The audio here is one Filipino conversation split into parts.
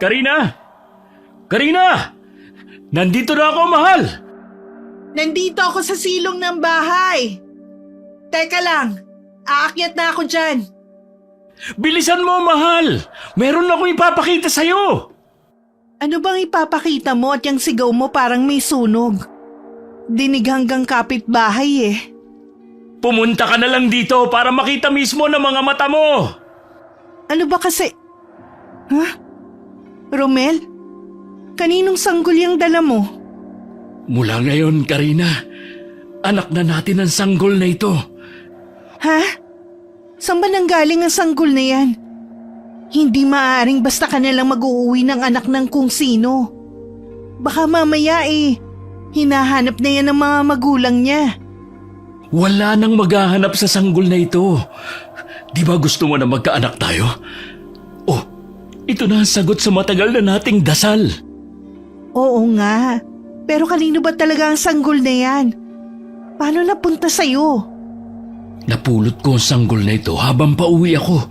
Karina! Karina! Nandito na ako, mahal! Nandito ako sa silong ng bahay. Teka lang, aakyat na ako dyan. Bilisan mo, mahal! Meron akong ipapakita sa'yo! Ano bang ipapakita mo at yung sigaw mo parang may sunog? Dinig hanggang kapitbahay eh. Pumunta ka na lang dito para makita mismo ng mga mata mo! Ano ba kasi? Ha? Romel? Kaninong sanggol yung dala mo? Mula ngayon, Karina, anak na natin ang sanggol na ito. Ha? Saan ba nanggaling ang sanggol na yan? Hindi maaaring basta ka nalang mag-uuwi ng anak ng kung sino. Baka mamaya hinahanap na yan ng mga magulang niya. Wala nang maghahanap sa sanggol na ito. Di ba gusto mo na magkaanak tayo? Oh, ito na ang sagot sa matagal na nating dasal. Oo nga, pero kanino ba talaga ang sanggol na yan? Paano napunta sa'yo? Napulot ko ang sanggol na ito habang pauwi ako.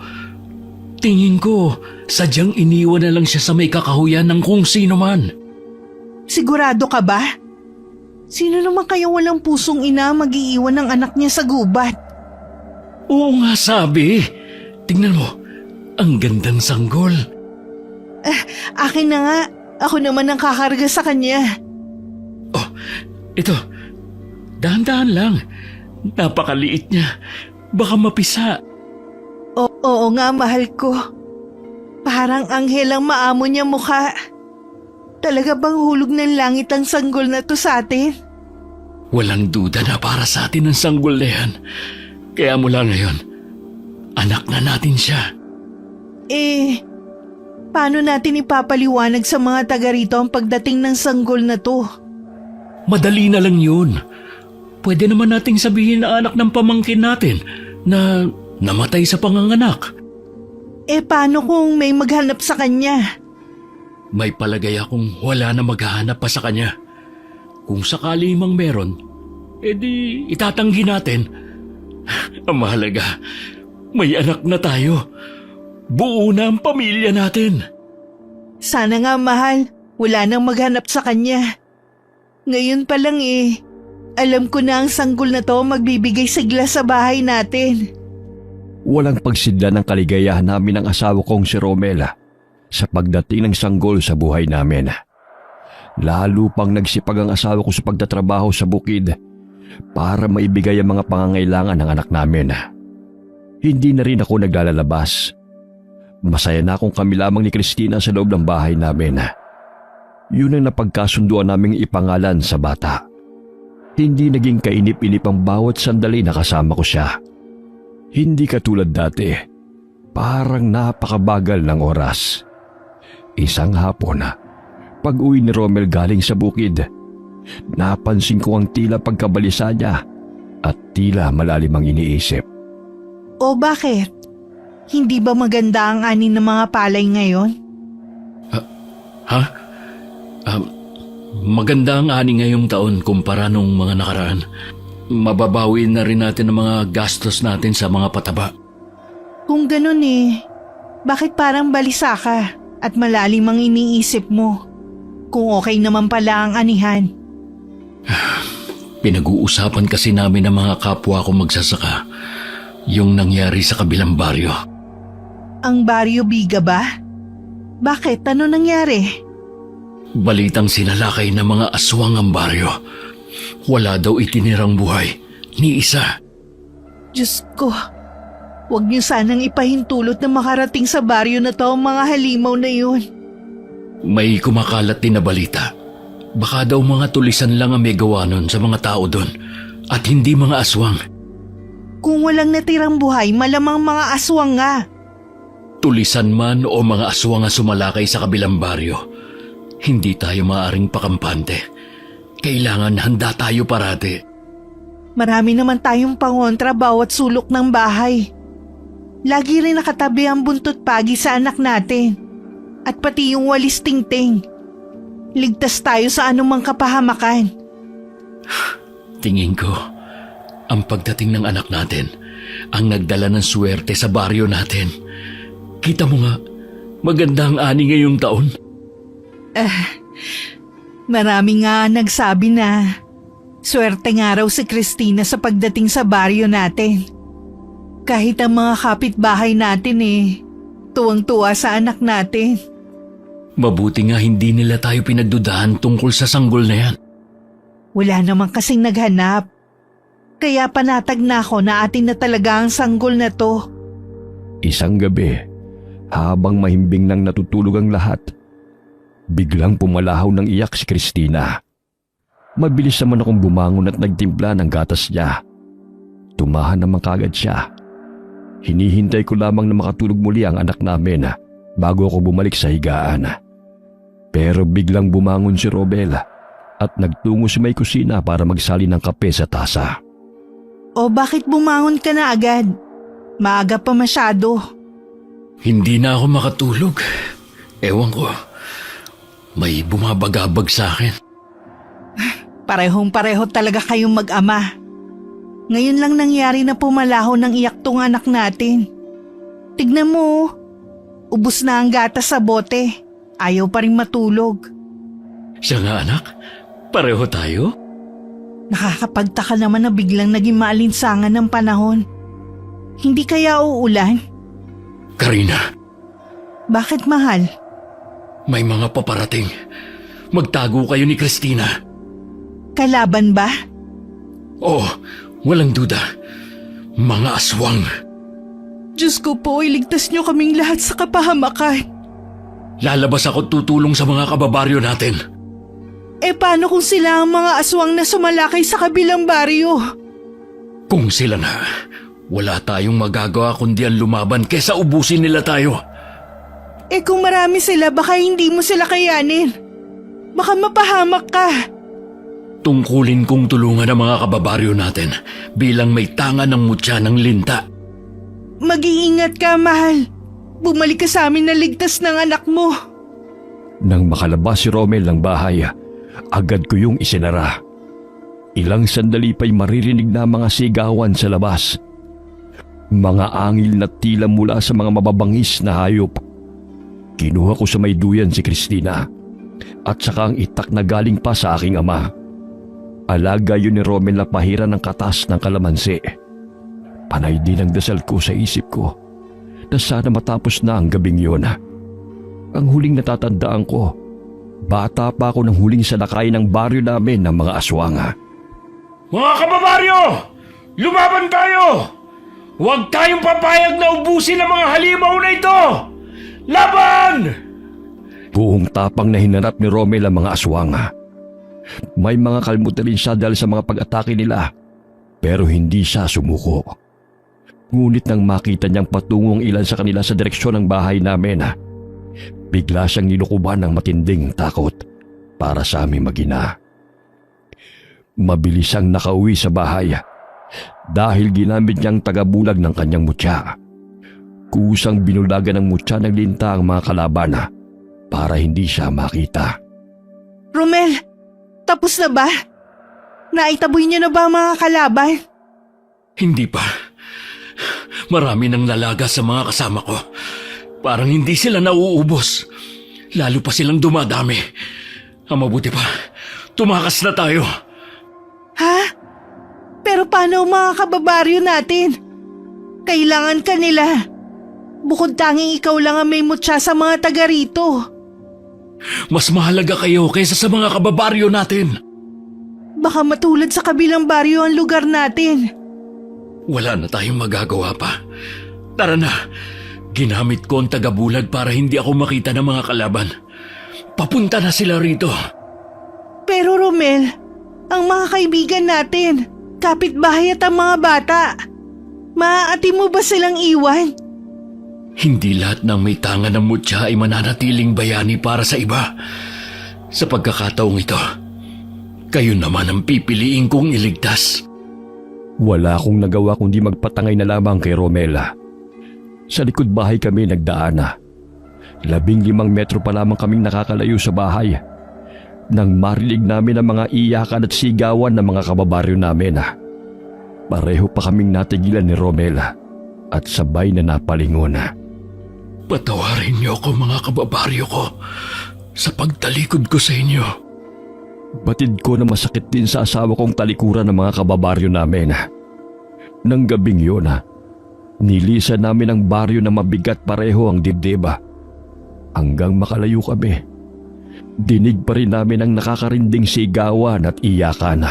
Tingin ko, sadyang iniwan na lang siya sa may kakahuyan ng kung sino man. Sigurado ka ba? Sino naman kaya walang pusong ina mag-iiwan ng anak niya sa gubat? Oo nga sabi. Tingnan mo, ang gandang sanggol. Akin na nga, ako naman ang kakarga sa kanya. Oh, ito. Dahan-dahan lang. Napakaliit niya. Baka mapisa. Oo nga, mahal ko. Parang anghel ang maamo niya mukha. Talaga bang hulog ng langit ang sanggol na to sa atin? Walang duda na para sa atin ang sanggol na yan. Kaya mula ngayon, anak na natin siya. Paano natin ipapaliwanag sa mga taga rito ang pagdating ng sanggol na to? Madali na lang yun. Pwede naman nating sabihin na anak ng pamangkin natin na namatay sa panganganak. Paano kung may maghanap sa kanya? May palagay akong wala na maghahanap pa sa kanya. Kung sakali mang meron, edi itatanggi natin. Ang mahalaga, may anak na tayo. Buo na ang pamilya natin. Sana nga, mahal, wala nang maghanap sa kanya. Ngayon pa lang alam ko na ang sanggol na to magbibigay sigla sa bahay natin. Walang pagsidla ng kaligayahan namin ng asawa kong si Romela sa pagdating ng sanggol sa buhay namin. Lalo pang nagsipag ang asawa ko sa pagtatrabaho sa bukid para maibigay ang mga pangangailangan ng anak namin. Hindi na rin ako naglalabas. Masaya na akong kami lamang ni Christina sa loob ng bahay namin. Yun ang napagkasunduan naming ipangalan sa bata. Hindi naging kainip-inip ang bawat sandali na kasama ko siya. Hindi katulad dati, parang napakabagal ng oras. Isang hapon, pag-uwi ni Romel galing sa bukid, napansin ko ang tila pagkabalisa niya at tila malalim ang iniisip. O bakit? Hindi ba maganda ang ani ng mga palay ngayon? Maganda ang ani ngayong taon kumpara nung mga nakaraan. Mababawi na rin natin ang mga gastos natin sa mga pataba. Kung ganun bakit parang balisa ka at malalim ang iniisip mo? Kung okay naman pala ang anihan. Pinag-uusapan kasi namin ng mga kapwa ko magsasaka yung nangyari sa kabilang baryo. Ang Baryo Biga ba? Bakit? Ano nangyari? Balitang sinalakay ng mga aswang ang baryo. Wala daw itinirang buhay, ni isa. Diyos ko, huwag niyo sanang ipahintulot na makarating sa baryo na to ang mga halimaw na yun. May kumakalat din na balita. Baka daw mga tulisan lang ang may gawa nun sa mga tao doon at hindi mga aswang. Kung walang natirang buhay, malamang mga aswang nga. Tulisan man o mga aswang ang sumalakay sa kabilang baryo, hindi tayo maaaring pakampante. Kailangan handa tayo parati. Marami naman tayong pangontra bawat sulok ng bahay. Lagi rin nakatabi ang buntot pagi sa anak natin. At pati yung walis tingting. Ligtas tayo sa anumang kapahamakan. Tingin ko, ang pagdating ng anak natin ang nagdala ng swerte sa baryo natin. Kita mo nga, magandang ani ngayong taon. Marami nga nagsabi na swerte nga raw si Christina sa pagdating sa baryo natin. Kahit ang mga kapitbahay natin tuwang-tuwa sa anak natin. Mabuti nga hindi nila tayo pinagdudahan tungkol sa sanggol na yan. Wala naman kasing naghanap. Kaya panatag na ako na atin na talaga ang sanggol na to. Isang gabi, habang mahimbing nang natutulog ang lahat, biglang pumalahaw ng iyak si Christina. Mabilis naman akong bumangon at nagtimpla ng gatas niya. Tumahan naman kagad siya. Hinihintay ko lamang na makatulog muli ang anak namin bago ako bumalik sa higaan. Pero biglang bumangon si Romel at nagtungo sa may kusina para magsali ng kape sa tasa. O bakit bumangon ka na agad? Maaga pa masyado. Hindi na ako makatulog. Ewan ko. May bumabagabag sa akin. Parehong-pareho talaga kayong mag-ama. Ngayon lang nangyari na pumalaho ng iyak tong anak natin. Tignan mo, ubos na ang gatas sa bote. Ayaw pa rin matulog. Siya nga anak, pareho tayo? Nakakapagtaka naman na biglang naging maalinsangan ng panahon. Hindi kaya uulan? Karina, Bakit mahal? may mga paparating. Magtago kayo ni Christina. Kalaban ba? Oo, walang duda. Mga aswang. Diyos ko po, iligtas niyo kaming lahat sa kapahamakan. Lalabas ako tutulong sa mga kababaryo natin. Paano kung sila ang mga aswang na sumalakay sa kabilang baryo? Kung sila na, wala tayong magagawa kundi ang lumaban kesa ubusin nila tayo. Kung marami sila, baka hindi mo sila kayanin. Baka mapahamak ka. Tungkulin kong tulungan ang mga kababaryo natin bilang may tanga ng mutya ng linta. Mag-iingat ka, mahal. Bumalik ka sa amin na ligtas ng anak mo. Nang makalabas si Romel ng bahay, agad ko yung isinara. Ilang sandali pa'y maririnig na mga sigawan sa labas. Mga angil na tila mula sa mga mababangis na hayop. Kinuha ko sa may duyan si Christina at saka ang itak na galing pa sa aking ama. Alaga yun ni Romel na pahira ng katas ng kalamansi. Panay din ang dasal ko sa isip ko na sana matapos na ang gabing yun. Ang huling natatandaan ko, bata pa ako nang huling salakay ng baryo namin ng mga aswang. Mga kababaryo! Lumaban tayo! Huwag tayong papayag na ubusin ang mga halimaw na ito! Laban! Buong tapang na hinarap ni Romel ang mga aswang. May mga kalmot na rin siya dahil sa mga pag-atake nila, pero hindi siya sumuko. Ngunit nang makita niyang patungong ilan sa kanila sa direksyon ng bahay namin, bigla siyang nilukuban ng matinding takot para sa aming mag-ina. Mabilis siyang nakauwi sa bahay dahil ginamit niyang tagabulag ng kanyang mutya. Kusang binulagan ng mutya ng linta ang mga kalaban para hindi siya makita. Romel, tapos na ba? Naitaboy niyo na ba ang mga kalaban? Hindi pa. Marami nang lalaga sa mga kasama ko. Parang hindi sila nauubos. Lalo pa silang dumadami. Ang mabuti pa, tumakas na tayo. Ha? Pero paano ang mga kababaryo natin? Kailangan ka nila. Bukod tanging ikaw lang ang may mutya sa mga taga rito. Mas mahalaga kayo kaysa sa mga kababaryo natin. Baka matulad sa kabilang baryo ang lugar natin. Wala na tayong magagawa pa. Tara na. Ginamit ko ang tagabulag para hindi ako makita ng mga kalaban. Papunta na sila rito. Pero Romel, ang mga kaibigan natin, kapitbahay at ang mga bata, maaati mo ba silang iwan? Hindi lahat ng may tanga ng mutya ay mananatiling bayani para sa iba. Sa pagkakataong ito, kayo naman ang pipiliin kong iligtas. Wala akong nagawa kundi magpatangay na lamang kay Romela. Sa likod bahay kami nagdaan. 15 metro pa lamang kaming nakakalayo sa bahay nang marinig namin ang mga iyakan at sigawan ng mga kababaryo namin. Pareho pa kaming natigilan ni Romela at sabay na napalingon. Patawarin niyo ako mga kababaryo ko sa pagtalikod ko sa inyo. Batid ko na masakit din sa asawa kong talikuran ng mga kababaryo namin. Nang gabing yun, nilisan namin ang baryo na mabigat pareho ang dibdib. Hanggang makalayo kami, dinig pa rin namin ang nakakarinding sigawan at iyakan.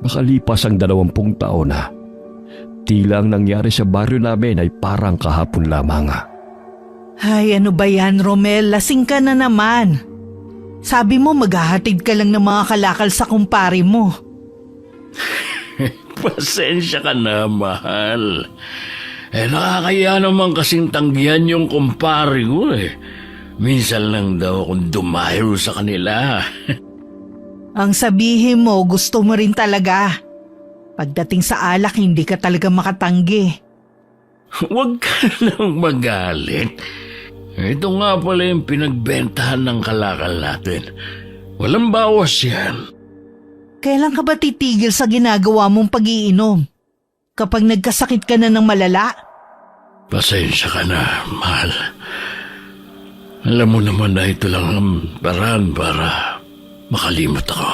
Makalipas ang 20 taon, tila ang nangyari sa baryo namin ay parang kahapon lamang. Ay, ano ba yan, Romel? Lasing ka na naman. Sabi mo maghahatid ka lang ng mga kalakal sa kumpare mo. Pasensya ka na, mahal. Nakakaya naman kasing tanggihan yung kumpare ko eh. Minsan lang daw akong dumayo sa kanila. Ang sabihin mo, gusto mo rin talaga. Pagdating sa alak, hindi ka talaga makatanggi. Huwag ka nang magalit. Ito nga pala yung pinagbentahan ng kalakal natin. Walang bawas yan. Kailan ka ba titigil sa ginagawa mong pag-iinom? Kapag nagkasakit ka na ng malala? Pasensya ka na, mahal. Alam mo naman na ito lang ang paraan para makalimot ako.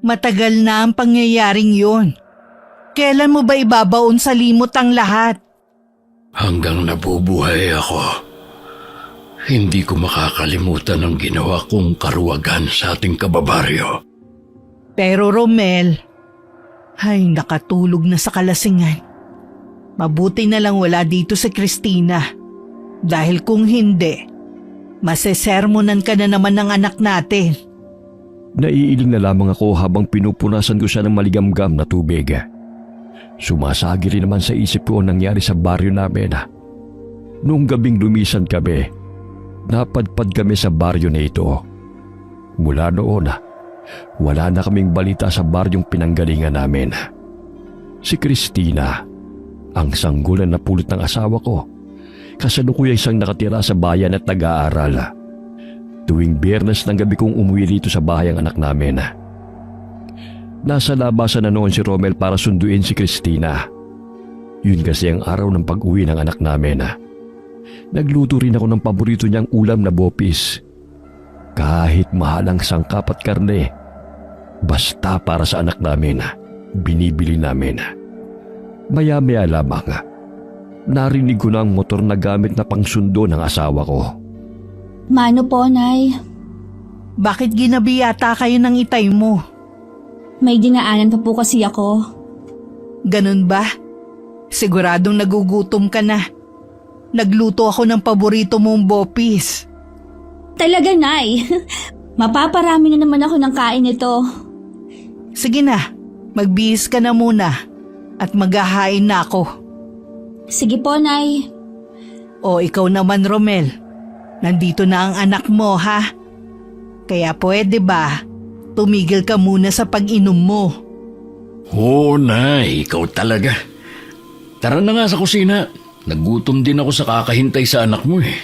Matagal na ang pangyayaring yun. Kailan mo ba ibabaon sa limot ang lahat? Hanggang nabubuhay ako, hindi ko makakalimutan ang ginawa kong karuwagan sa ating kababaryo. Pero Romel, ay nakatulog na sa kalasingan. Mabuti na lang wala dito si Christina. Dahil kung hindi, masesermonan ka na naman ng anak natin. Naiiling na lamang ako habang pinupunasan ko siya ng maligamgam na tubig. Sumasagi rin naman sa isip ko ang nangyari sa baryo namin. Noong gabing lumisan kami, napadpad kami sa baryo na ito. Mula noon, wala na kaming balita sa baryong pinanggalingan namin. Si Christina, ang sanggulan na pulot ng asawa ko, kasalukuyan isang nakatira sa bayan at nag-aaral. Tuwing Biyernes ng gabi kong umuwi dito sa bahay ang anak namin. Nasa labasan na noon si Romel para sunduin si Christina. Yun kasi ang araw ng pag-uwi ng anak namin. Nagluto rin ako ng paborito niyang ulam na bopis. Kahit mahal ang sangkap at karne, basta para sa anak namin, binibili namin. Maya-maya lamang, narinig ko na ang motor na gamit na pangsundo ng asawa ko. Mano po, Nay? Bakit ginabi yata kayo ng itay mo? May dinaanan pa po kasi ako. Ganun ba? Siguradong nagugutom ka na. Nagluto ako ng paborito mong bopis. Talaga, Nay. Mapaparami na naman ako ng kain nito. Sige na, magbihis ka na muna at maghahain na ako. Sige po, Nay. O ikaw naman, Romel. Nandito na ang anak mo, ha? Kaya pwede ba, tumigil ka muna sa pag-inom mo. Oo, Nay, ikaw talaga. Tara na nga sa kusina. Nagutom din ako sa kakahintay sa anak mo eh.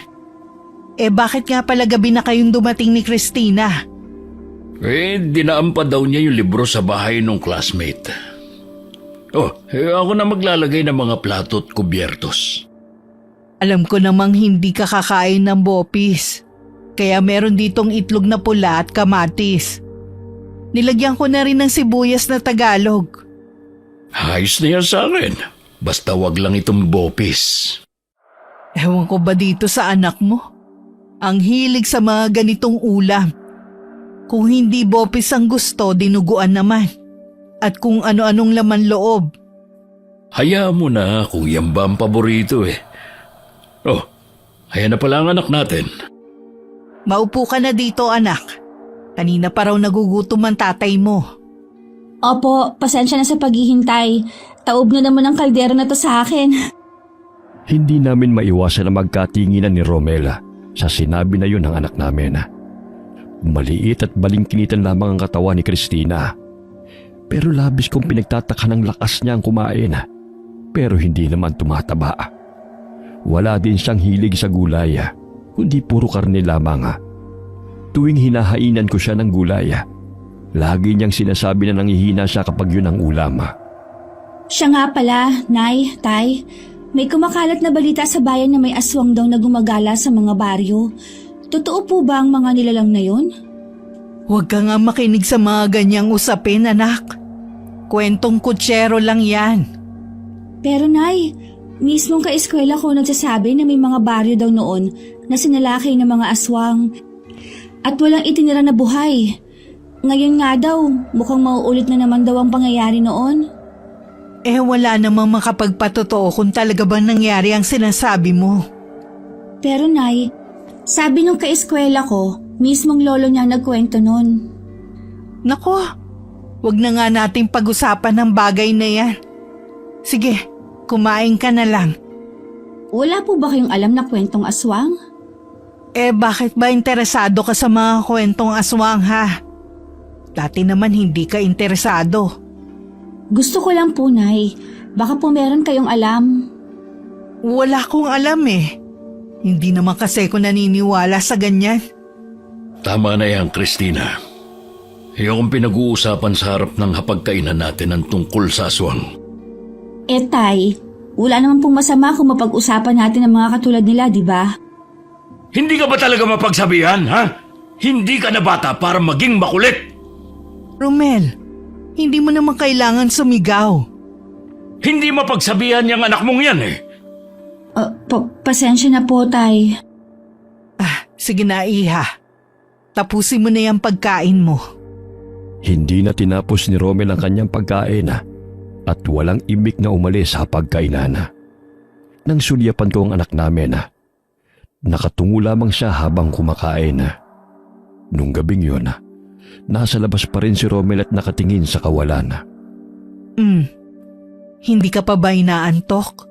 Bakit nga pala gabi na kayong dumating ni Christina? Dinaan pa daw niya yung libro sa bahay ng classmate. Ako na maglalagay ng mga plato at kubyertos. Alam ko namang hindi ka kakain ng bopis. Kaya meron ditong itlog na pula at kamatis. Nilagyan ko na rin ng sibuyas na Tagalog. Ayos na yan sa akin. Basta wag lang itong bopis. Ewan ko ba dito sa anak mo? Ang hilig sa mga ganitong ulam. Kung hindi bopis ang gusto, dinuguan naman. At kung ano-anong laman loob. Hayaan mo na kung yan ba ang paborito eh. Ayan na pala ang anak natin. Maupo ka na dito, anak. Kanina pa raw nagugutom ang tatay mo. Opo, pasensya na sa paghihintay. Taob na naman ang kaldero na to sa akin. Hindi namin maiwasan na magkatinginan ni Romela sa sinabi na yun ng anak namin. Maliit at balingkinitan lamang ang katawan ni Christina. Pero labis kong pinagtataka ng lakas niya ang kumain. Pero hindi naman tumataba. Wala din siyang hilig sa gulay, kundi puro karne lamang. Tuwing hinahainan ko siya ng gulay, lagi niyang sinasabi na nangihina siya kapag yun ang ulam. Siya nga pala, Nay, Tay. May kumakalat na balita sa bayan na may aswang daw na gumagala sa mga baryo. Totoo po ba ang mga nilalang na yun? Huwag ka nga makinig sa mga ganyang usapin, anak. Kwentong kutsero lang yan. Pero Nay, mismong kaeskwela ko nagsasabi na may mga baryo daw noon na sinalakay ng mga aswang at walang itinira na buhay. Ngayon nga daw, mukhang mauulit na naman daw ang pangyayari noon. Wala namang makapagpatotoo kung talaga bang nangyari ang sinasabi mo. Pero Nay, sabi nung kaeskwela ko, mismong lolo niya nagkwento nun. Nako, wag na nga nating pag-usapan ng bagay na yan. Sige, kumain ka na lang. Wala po ba kayong alam na kwentong aswang? Bakit ba interesado ka sa mga kwentong aswang ha? Dati naman hindi ka interesado. Gusto ko lang po, Nay. Baka po meron kayong alam. Wala kong alam Hindi naman kasi ako naniniwala sa ganyan. Tama na yan, Christina. Ayokong pinag-uusapan sa harap ng hapagkainan natin ang tungkol sa aswang. Tay, wala naman pong masama kung mapag-usapan natin ang mga katulad nila, di ba? Hindi ka ba talaga mapagsabihan, ha? Hindi ka na bata para maging makulit. Romel, hindi mo naman kailangan sumigaw. Hindi mapagsabihan yung anak mong yan Pasensya na po, Tay. Sige na, Iha. Tapusin mo na yung pagkain mo. Hindi na tinapos ni Romel ang kanyang pagkain at walang imik na umalis sa pagkainan. Nang sulyapan ko ang anak namin, nakatungo lamang siya habang kumakain. Nung gabing yun, nasa labas pa rin si Romel at nakatingin sa kawalan. Hindi ka pa ba inaantok?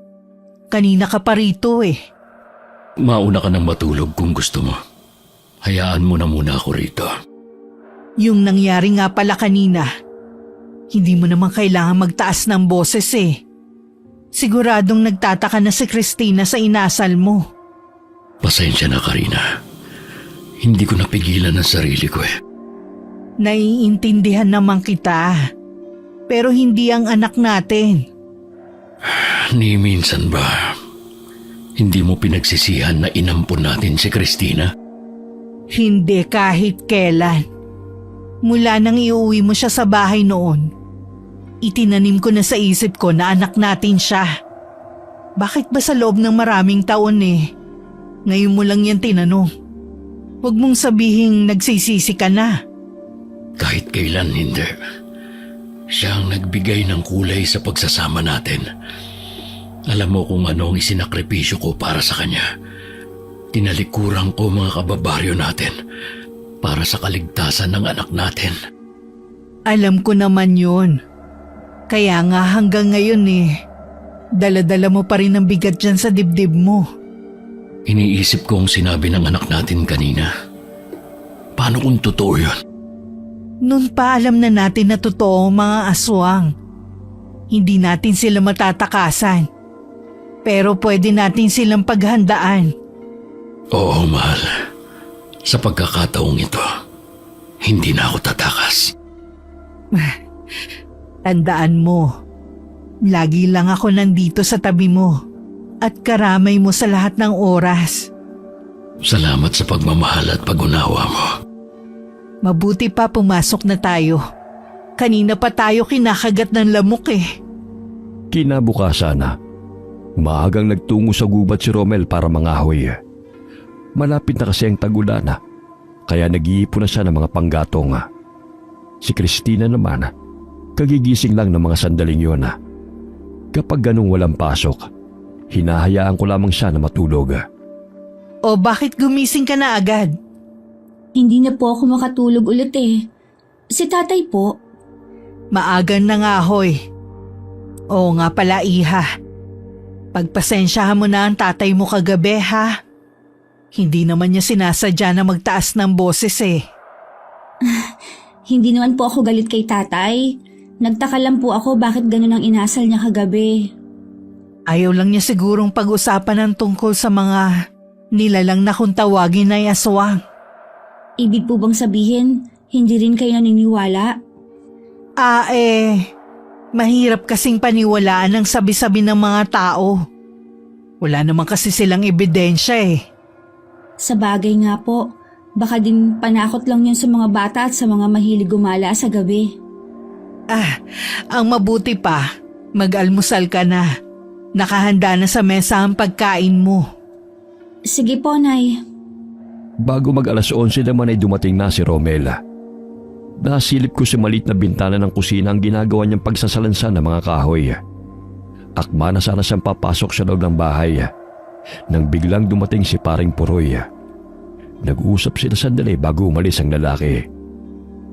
Kanina ka pa rito Mauna ka nang matulog kung gusto mo. Hayaan mo na muna ako rito. Yung nangyari nga pala kanina, hindi mo naman kailangan magtaas ng boses Siguradong nagtataka na si Christina sa inasal mo. Pasensya na, Karina. Hindi ko napigilan ang sarili ko Naiintindihan naman kita. Pero hindi ang anak natin. Ni minsan ba, hindi mo pinagsisihan na inampun natin si Christina? Hindi kahit kailan. Mula nang iuwi mo siya sa bahay noon, itinanim ko na sa isip ko na anak natin siya. Bakit ba sa loob ng maraming taon ngayon mo lang yan tinanong? Huwag mong sabihing nagsisisi ka na. Kahit kailan hindi. Siya ang nagbigay ng kulay sa pagsasama natin. Alam mo kung ano ang isinakripisyo ko para sa kanya. Tinalikuran ko mga kababaryo natin para sa kaligtasan ng anak natin. Alam ko naman yun. Kaya nga hanggang ngayon dala-dala mo pa rin ang bigat dyan sa dibdib mo. Iniisip ko ang sinabi ng anak natin kanina. Paano kung totoo yun? Noon pa alam na natin na totoo ang mga aswang. Hindi natin sila matatakasan. Pero pwede natin silang paghandaan. Oo, mahal. Sa pagkakataong ito, hindi na ako tatakas. Tandaan mo, lagi lang ako nandito sa tabi mo at karamay mo sa lahat ng oras. Salamat sa pagmamahal at pag-unawa mo. Mabuti pa pumasok na tayo. Kanina pa tayo kinakagat ng lamok Kinabukasan, maagang nagtungo sa gubat si Romel para mangahoy. Malapit na kasi ang tagulan, kaya nag-iipon na siya ng mga panggatong. Si Christina naman, kagigising lang ng mga sandaling yun. Kapag ganung walang pasok, hinahayaan ko lamang siya na matulog. O bakit gumising ka na agad? Hindi na po ako makatulog ulit Si tatay po. Maagan na nga hoy. Oo nga pala Iha. Pagpasensyahan mo na ang tatay mo kagabi ha. Hindi naman niya sinasadya na magtaas ng boses Hindi naman po ako galit kay tatay. Nagtaka lang po ako bakit ganun ang inasal niya kagabi. Ayaw lang niya sigurong pag-usapan ng tungkol sa mga nilalang na kung tawagin ay aswang. Ibig po bang sabihin, hindi rin kayo naniniwala? Mahirap kasing paniwalaan ang sabi-sabi ng mga tao. Wala naman kasi silang ebidensya eh. Sa bagay nga po, baka din panakot lang yun sa mga bata at sa mga mahilig gumala sa gabi. Ang mabuti pa, mag-almusal ka na. Nakahanda na sa mesa ang pagkain mo. Sige po, Nay. Bago mag alas 11 naman ay dumating na si Romela. Nasilip ko sa maliit na bintana ng kusina ang ginagawa niyang pagsasalansan ng mga kahoy. Akma na sana siyang papasok sa loob ng bahay nang biglang dumating si paring Puroy. Nag-usap sila sandali bago umalis ang lalaki.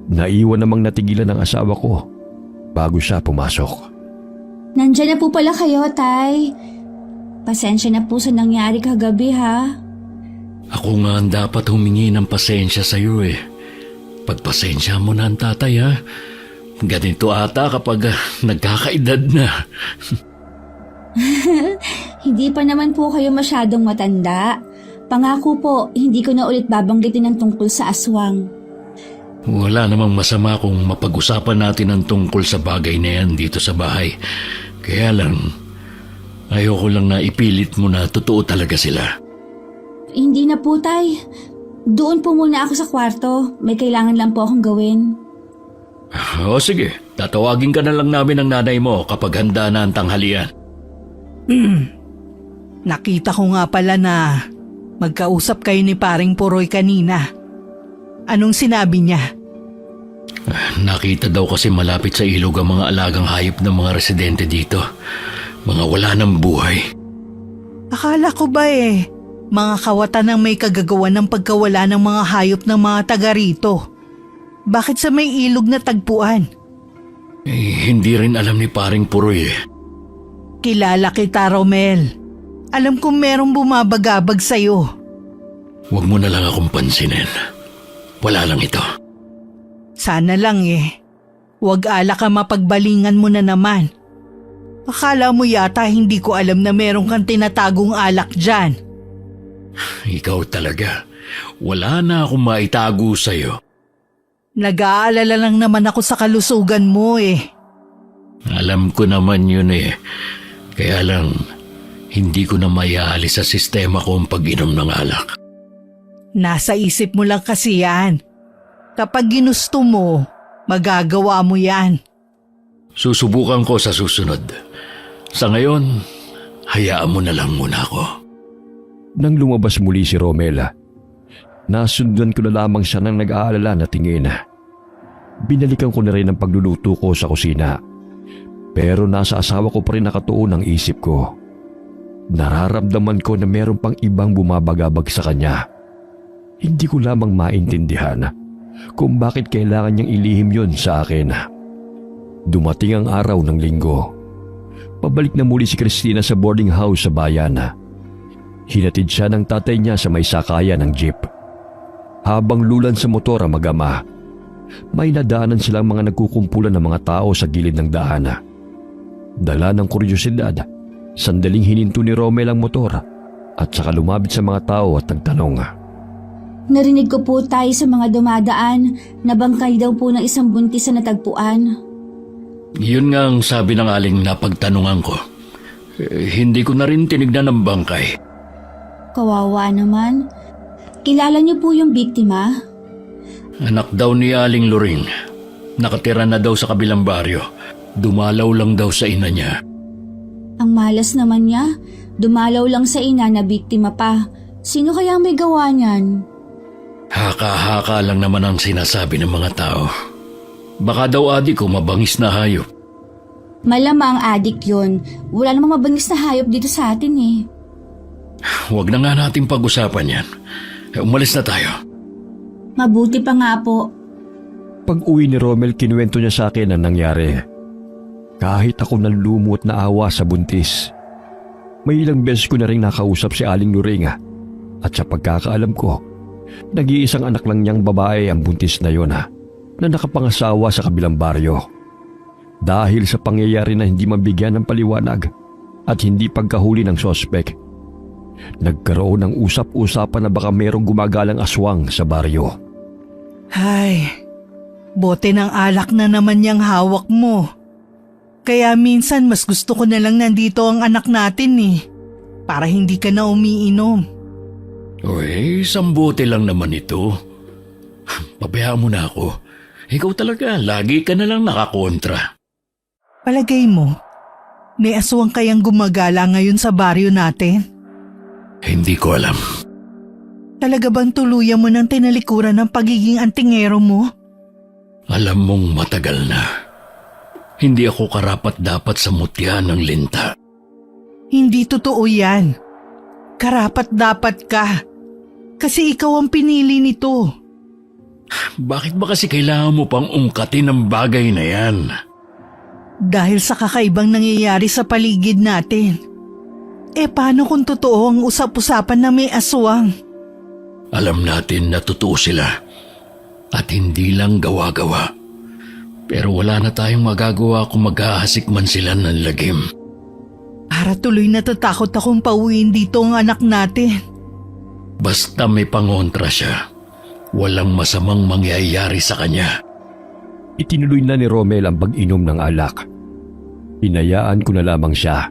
Naiwan namang natigilan ng asawa ko bago siya pumasok. Nandyan na po pala kayo, Tay. Pasensya na po sa nangyari kagabi, ha? Ako nga ang dapat humingi ng pasensya sa iyo eh. Pagpasensya mo na ang tatay ha. Ganito ata kapag nagkakaedad na. Hindi pa naman po kayo masyadong matanda. Pangako po, hindi ko na ulit babanggitin ang tungkol sa aswang. Wala namang masama kung mapag-usapan natin ang tungkol sa bagay na yan dito sa bahay. Kaya lang, ayoko lang na ipilit mo na totoo talaga sila. Hindi na po, Tay. Doon po muna ako sa kwarto. May kailangan lang po akong gawin. O sige, tatawagin ka na lang namin ng nanay mo kapag handa na ang tanghalian. Nakita ko nga pala na magkausap kayo ni paring Puroy kanina. Anong sinabi niya? Nakita daw kasi malapit sa ilog ang mga alagang hayop ng mga residente dito. Mga wala ng buhay. Akala ko ba mga kawatan ang may kagagawa ng pagkawala ng mga hayop ng mga taga rito. Bakit sa may ilog na tagpuan? Hindi rin alam ni paring Puroy eh. Kilala kita, Romel. Alam kong merong bumabagabag sa'yo. Huwag mo na lang akong pansinin. Wala lang ito. Sana lang Huwag alak ka mapagbalingan mo na naman. Akala mo yata hindi ko alam na meron kang tinatagong alak dyan. Ikaw talaga. Wala na akong maitago sa'yo. Nag-aalala lang naman ako sa kalusugan mo Alam ko naman yun Kaya lang, hindi ko na maiaalis sa sistema ko ang pag-inom ng alak. Nasa isip mo lang kasi yan. Kapag ginusto mo, magagawa mo yan. Susubukan ko sa susunod. Sa ngayon, hayaan mo na lang muna ako. Nang lumabas muli si Romela, nasundan ko na lamang siya ng nag-aalala na tingin. Binalikan ko na rin ang pagluluto ko sa kusina. Pero nasa asawa ko pa rin nakatuon ang isip ko. Nararamdaman ko na meron pang ibang bumabagabag sa kanya. Hindi ko lamang maintindihan kung bakit kailangan niyang ilihim yun sa akin. Dumating ang araw ng linggo. Pabalik na muli si Christina sa boarding house sa bayan. Hinatid siya ng tatay niya sa may sakayan ng jeep. Habang lulan sa motor ang mag-ama, may nadaanan silang mga nagkukumpulan ng mga tao sa gilid ng daan. Dala ng kuryosidad, sandaling hininto ni Romel ang motor at saka lumapit sa mga tao at nagtanong. Narinig ko po, Tay, sa mga dumadaan na bangkay daw po ng isang buntis na natagpuan. Yun nga ang sabi ng aling napagtanungan ko. Hindi ko na rin tinignan ang bangkay. Kawawa naman. Kilala niyo po yung biktima? Anak daw ni Aling Loring. Nakatira na daw sa kabilang baryo. Dumalaw lang daw sa ina niya. Ang malas naman niya. Dumalaw lang sa ina na biktima pa. Sino kaya may gawa niyan? Haka-haka lang naman ang sinasabi ng mga tao. Baka daw adik ko mabangis na hayop. Malamang adik yun. Wala namang mabangis na hayop dito sa atin Huwag na nga natin pag-usapan yan. Umalis na tayo. Mabuti pa nga po. Pag-uwi ni Romel, kinuwento niya sa akin ang nangyari. Kahit ako nalumot na awa sa buntis. May ilang beses ko na rin nakausap si Aling Loring at sa pagkakaalam ko, nag-iisang anak lang niyang babae ang buntis na yon na nakapangasawa sa kabilang baryo. Dahil sa pangyayari na hindi mabigyan ng paliwanag at hindi pagkahuli ng sospek, nagkaroon ng usap-usapan na baka merong gumagalang aswang sa baryo. Ay, bote ng alak na naman yung hawak mo. Kaya minsan mas gusto ko na lang nandito ang anak natin para hindi ka na umiinom. Uy, isang bote lang naman ito. Pabayaan mo na ako. Ikaw talaga, lagi ka na lang nakakontra. Palagay mo, may aswang kayang gumagala ngayon sa baryo natin? Hindi ko alam. Talaga bang tuluyan mo ng tinalikuran ng pagiging antingero mo? Alam mong matagal na. Hindi ako karapat-dapat sa mutya ng linta. Hindi totoo yan. Karapat-dapat ka. Kasi ikaw ang pinili nito. Bakit ba kasi kailangan mo pang ungkatin ang bagay na yan? Dahil sa kakaibang nangyayari sa paligid natin. Paano kung totoo ang usap-usapan na may aswang? Alam natin na totoo sila at hindi lang gawa-gawa. Pero wala na tayong magagawa kung maghahasik man sila ng lagim. Para tuloy natatakot akong pauwiin dito ang anak natin. Basta may pangontra siya, walang masamang mangyayari sa kanya. Itinuloy na ni Romel ang pag-inom ng alak. Inayaan ko na lamang siya.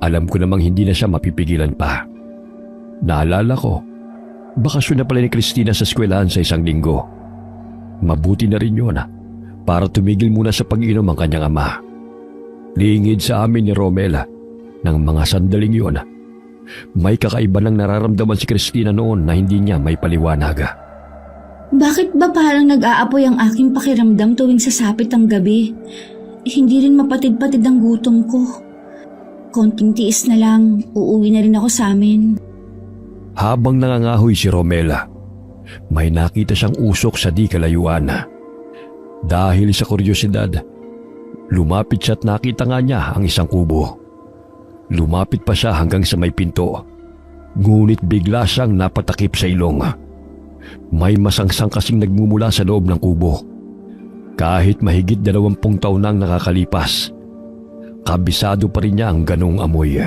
Alam ko namang hindi na siya mapipigilan pa. Naalala ko, bakasyon na pala ni Christina sa eskwelahan sa isang linggo. Mabuti na rin yun para tumigil muna sa pag-inom ang kanyang ama. Lingid sa amin ni Romela ng mga sandaling yun. May kakaiba ng nararamdaman si Christina noon na hindi niya may paliwanag. Bakit ba parang nag-aapoy ang aking pakiramdam tuwing sasapit ang gabi? Hindi rin mapatid-patid ang gutom ko. Konting tiis na lang, uuwi na rin ako sa amin. Habang nangangahoy si Romela, may nakita siyang usok sa di kalayuan. Dahil sa kuryosidad, lumapit siya at nakita nga niya ang isang kubo. Lumapit pa siya hanggang sa may pinto, ngunit bigla siyang napatakip sa ilong. May masangsang kasing nagmumula sa loob ng kubo. Kahit mahigit 20 taon nang nakakalipas, kabisado pa rin niya ang ganong amoy.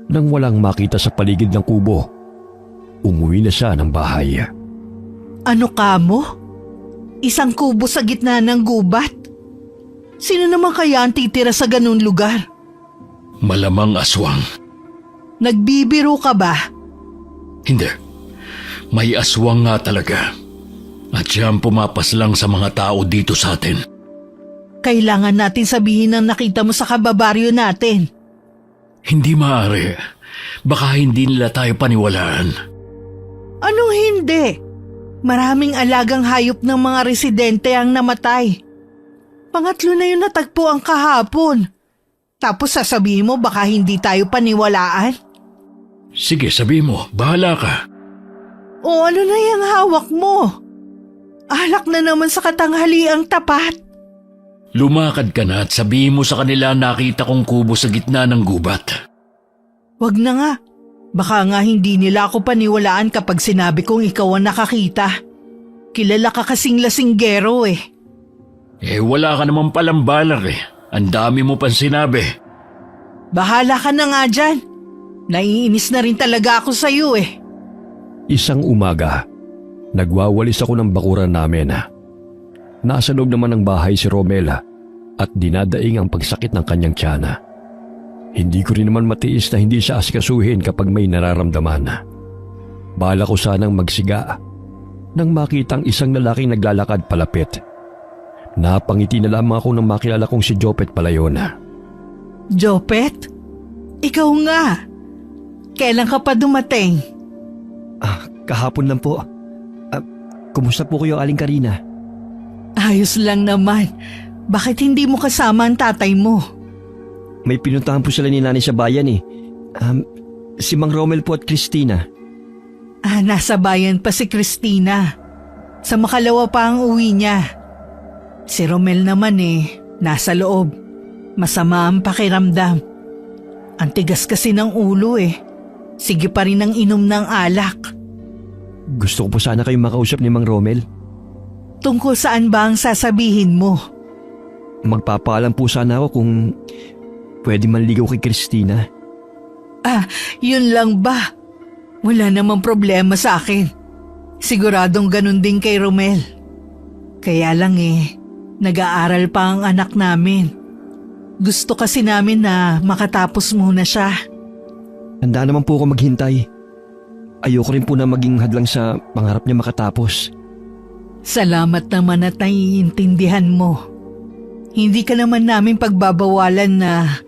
Nang walang makita sa paligid ng kubo, umuwi na siya ng bahay. Ano ka mo? Isang kubo sa gitna ng gubat? Sino naman kaya ang titira sa ganun lugar? Malamang aswang. Nagbibiro ka ba? Hindi. May aswang nga talaga. At siya ang pumapaslang sa mga tao dito sa atin. Kailangan natin sabihin ang nakita mo sa kababaryo natin. Hindi maaari. Baka hindi nila tayo paniwalaan. Anong hindi? Maraming alagang hayop ng mga residente ang namatay. Pangatlo na yun natagpo ang kahapon. Tapos sasabihin mo baka hindi tayo paniwalaan? Sige, sabihin mo. Bahala ka. O ano na yung hawak mo? Alak na naman sa katanghaliang tapat. Lumakad ka na at sabihin mo sa kanila nakita kong kubo sa gitna ng gubat. Wag na nga. Baka nga hindi nila ako paniwalaan kapag sinabi kong ikaw ang nakakita. Kilala ka kasing lasinggero eh. Wala ka naman palang balak eh. Ang dami mo pang sinabi. Bahala ka na nga dyan. Naiinis na rin talaga ako sa'yo eh. Isang umaga, nagwawalis ako ng bakuran namin. Nasa loob naman ng bahay si Romela at dinadaing ang pagsakit ng kanyang tiyana. Hindi ko rin naman matiis na hindi siya asikasuhin kapag may nararamdaman. Bala ko sanang magsiga nang makitang isang lalaking naglalakad palapit. Napangiti na lamang ako nang makilala kong si Jopet pala yun. Jopet? Ikaw nga. Kailan ka pa dumating? Kahapon lang po. Kumusta po kayo, Aling Karina? Ayos lang naman. Bakit hindi mo kasama ang tatay mo? May pinuntahan po sila ni Nanay sa bayan eh. Si Mang Romel po at Christina. Nasa bayan pa si Christina. Sa makalawa pa ang uwi niya. Si Romel naman nasa loob. Masama ang pakiramdam. Ang tigas kasi ng ulo eh. Sige pa rin ang inom ng alak. Gusto ko po sana kayong makausap ni Mang Romel. Tungkol saan ba ang sasabihin mo? Magpapaalam po sana ako kung pwede manligaw kay Christina. Yun lang ba? Wala namang problema sa akin. Siguradong ganun din kay Romel. Kaya lang nag-aaral pa ang anak namin. Gusto kasi namin na makatapos muna siya. Handa naman po ako maghintay. Ayoko rin po na maging hadlang sa pangarap niya makatapos. Salamat naman at naiintindihan mo. Hindi ka naman namin pagbabawalan na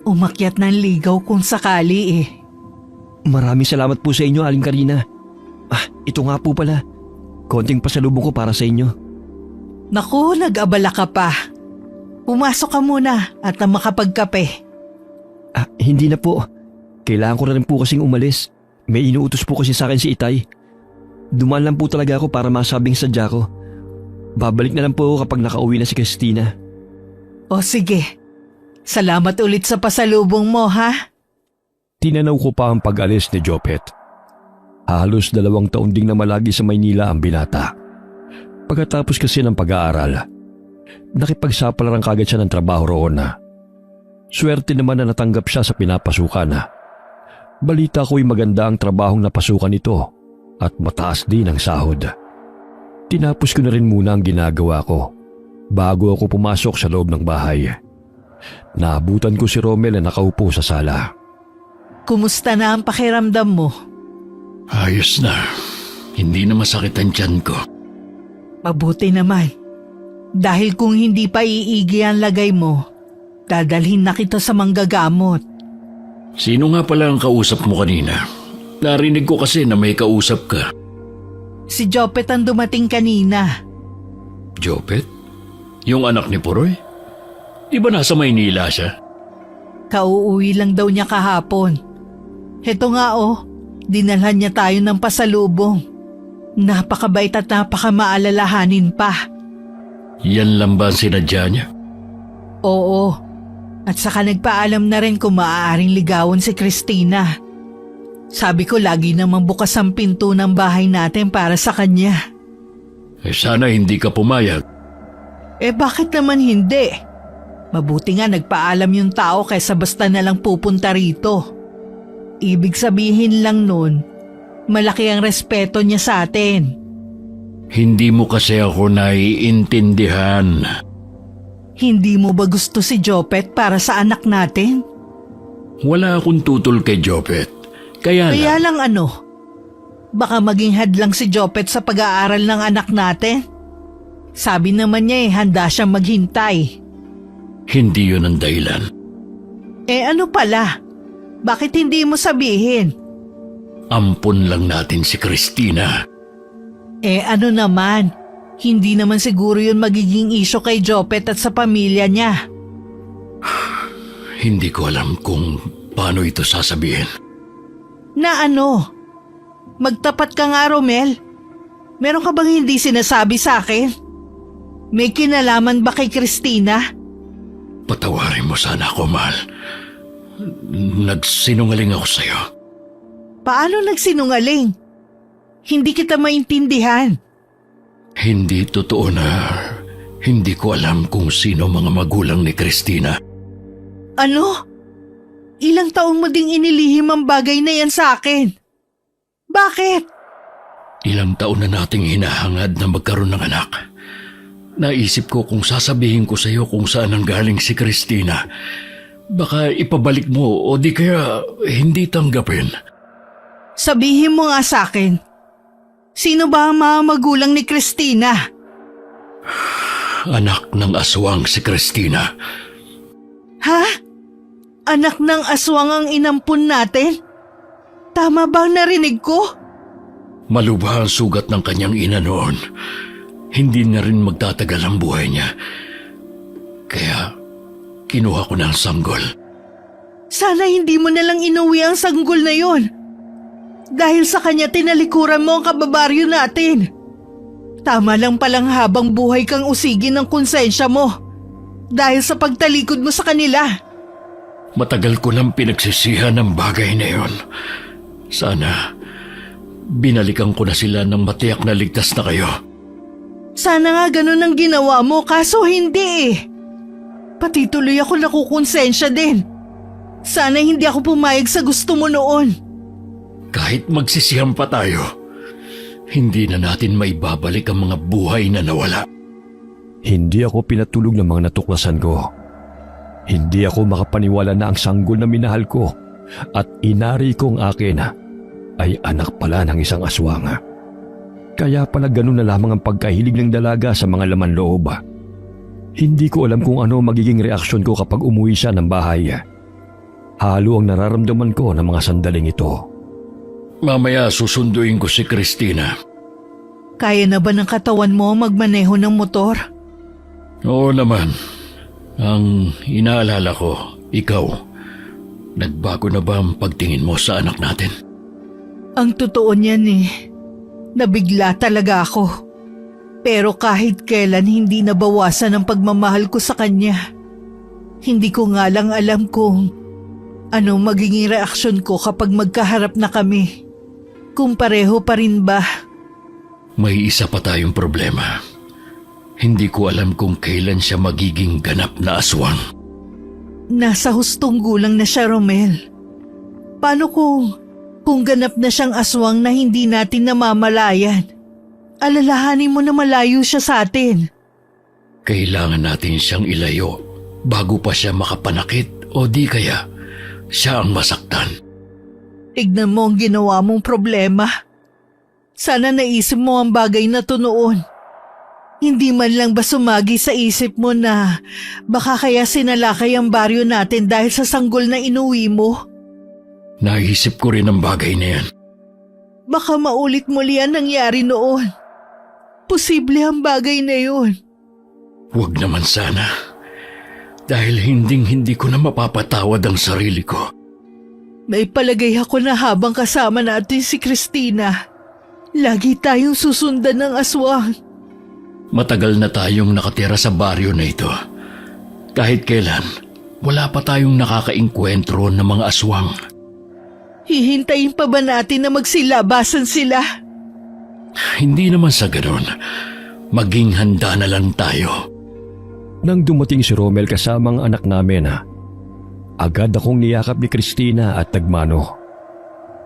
umakyat ng ligaw kung sakali eh. Maraming salamat po sa inyo, Aling Karina. Ito nga po pala. Konting pasalubong ko para sa inyo. Naku, nag-abala ka pa. Pumasok ka muna at na makapagkape. Hindi na po. Kailangan ko na rin po kasing umalis. May inuutos po kasi sa akin si Itay. Dumaan lang po talaga ako para masabing sadya ko. Babalik na lang po ako kapag nakauwi na si Christina. O sige, salamat ulit sa pasalubong mo ha. Tinanaw ko pa ang pag-alis ni Jopet. Halos 2 taon ding namalagi sa Maynila ang binata. Pagkatapos kasi ng pag-aaral, nakipagsapalaran kagad siya ng trabaho roon na. Swerte naman na natanggap siya sa pinapasukan na. Balita ko'y maganda ang trabahong napasukan nito at mataas din ang sahod. Tinapos ko na rin muna ang ginagawa ko bago ako pumasok sa loob ng bahay. Naabutan ko si Romel na nakaupo sa sala. Kumusta na ang pakiramdam mo? Ayos na. Hindi na masakit ang tiyan ko. Mabuti naman. Dahil kung hindi pa iigi ang lagay mo, dadalhin na kita sa manggagamot. Sino nga pala ang kausap mo kanina? Narinig ko kasi na may kausap ka. Si Jopet ang dumating kanina. Jopet? Yung anak ni Puroy? Di ba nasa Maynila siya? Kauuwi lang daw niya kahapon. Heto nga dinalhan niya tayo ng pasalubong. Napakabait at napakamaalalahanin pa. Yan lang ba ang sinadya niya? Oo. At saka nagpaalam na rin kung maaaring ligawan si Christina. Sabi ko lagi namang bukas ang pinto ng bahay natin para sa kanya. Sana hindi ka pumayag. Bakit naman hindi? Mabuti nga nagpaalam yung tao kaysa basta na lang pupunta rito. Ibig sabihin lang nun, malaki ang respeto niya sa atin. Hindi mo kasi ako naiintindihan. Hindi mo ba gusto si Jopet para sa anak natin? Wala akong tutol kay Jopet. Kaya lang baka maging hadlang si Jopet sa pag-aaral ng anak natin. Sabi naman niya handa siyang maghintay. Hindi yun ang dahilan. Ano pala? Bakit hindi mo sabihin? Ampun lang natin si Christina. Ano naman? Hindi naman siguro yun magiging isyo kay Jopet at sa pamilya niya. Hindi ko alam kung paano ito sasabihin. Na ano? Magtapat ka nga, Romel. Meron ka bang hindi sinasabi sa akin? May kinalaman ba kay Christina? Patawarin mo sana ako, mahal. Nagsinungaling ako sa'yo. Paano nagsinungaling? Hindi kita maintindihan. Hindi totoo na hindi ko alam kung sino mga magulang ni Christina. Ano? Ilang taon mo ding inilihim ang bagay na yan sa akin. Bakit? Ilang taon na nating hinahangad na magkaroon ng anak. Naisip ko kung sasabihin ko sa iyo kung saan ang galing si Christina, baka ipabalik mo o di kaya hindi tanggapin. Sabihin mo nga sa akin. Sino ba ang mga magulang ni Christina? Anak ng aswang si Christina. Ha? Anak ng aswang ang inampun natin? Tama ba ang narinig ko? Malubha ang sugat ng kanyang ina noon. Hindi na rin magtatagal ang buhay niya. Kaya kinuha ko na ang sanggol. Sana hindi mo nalang inuwi ang sanggol na yon. Dahil sa kanya tinalikuran mo ang kababaryo natin. Tama lang palang habang buhay kang usigin ng konsensya mo. Dahil sa pagtalikod mo sa kanila. Matagal ko nang pinagsisihan ang bagay na yon. Sana binalikan ko na sila ng matiyak na ligtas na kayo. Sana nga ganun ang ginawa mo, kaso hindi Pati tuloy ako nakukonsensya din. Sana hindi ako pumayag sa gusto mo noon. Kahit magsisihan pa tayo, hindi na natin maibabalik ang mga buhay na nawala. Hindi ako pinatulog ng mga natuklasan ko. Hindi ako makapaniwala na ang sanggol na minahal ko at inari kong akin ay anak pala ng isang aswang. Kaya pala ganun na lamang ang pagkahilig ng dalaga sa mga laman loob. Hindi ko alam kung ano magiging reaksyon ko kapag umuwi siya ng bahay. Halo ang nararamdaman ko ng mga sandaling ito. Mamaya susunduin ko si Christina. Kaya na ba ng katawan mo magmaneho ng motor? Oo naman. Ang inaalala ko, ikaw, nagbago na ba ang pagtingin mo sa anak natin? Ang totoo niyan nabigla talaga ako. Pero kahit kailan hindi nabawasan ang pagmamahal ko sa kanya. Hindi ko nga lang alam kung ano magiging reaksyon ko kapag magkaharap na kami. Kung pareho pa rin ba? May isa pa tayong problema. Hindi ko alam kung kailan siya magiging ganap na aswang. Nasa hustong gulang na siya, Romel. Paano kung ganap na siyang aswang na hindi natin namamalayan? Alalahanin mo na malayo siya sa atin. Kailangan natin siyang ilayo bago pa siya makapanakit o di kaya siya ang masaktan. Tignan mo ang ginawa mong problema. Sana naisip mo ang bagay na to noon. Hindi man lang ba sumagi sa isip mo na baka kaya sinalakay ang baryo natin dahil sa sanggol na inuwi mo? Naisip ko rin ang bagay na yan. Baka maulit muli ang nangyari noon. Posible ang bagay na yun. Huwag naman sana. Dahil hindi ko na mapapatawad ang sarili ko. May palagay ako na habang kasama natin si Christina, lagi tayong susundan ng aswang. Matagal na tayong nakatira sa baryo na ito. Kahit kailan, wala pa tayong nakakaengkwentro ng mga aswang. Hihintayin pa ba natin na magsilabasan sila? Hindi naman sa ganun. Maging handa na lang tayo. Nang dumating si Romel kasama ang anak namin, agad akong niyakap ni Christina at nagmano.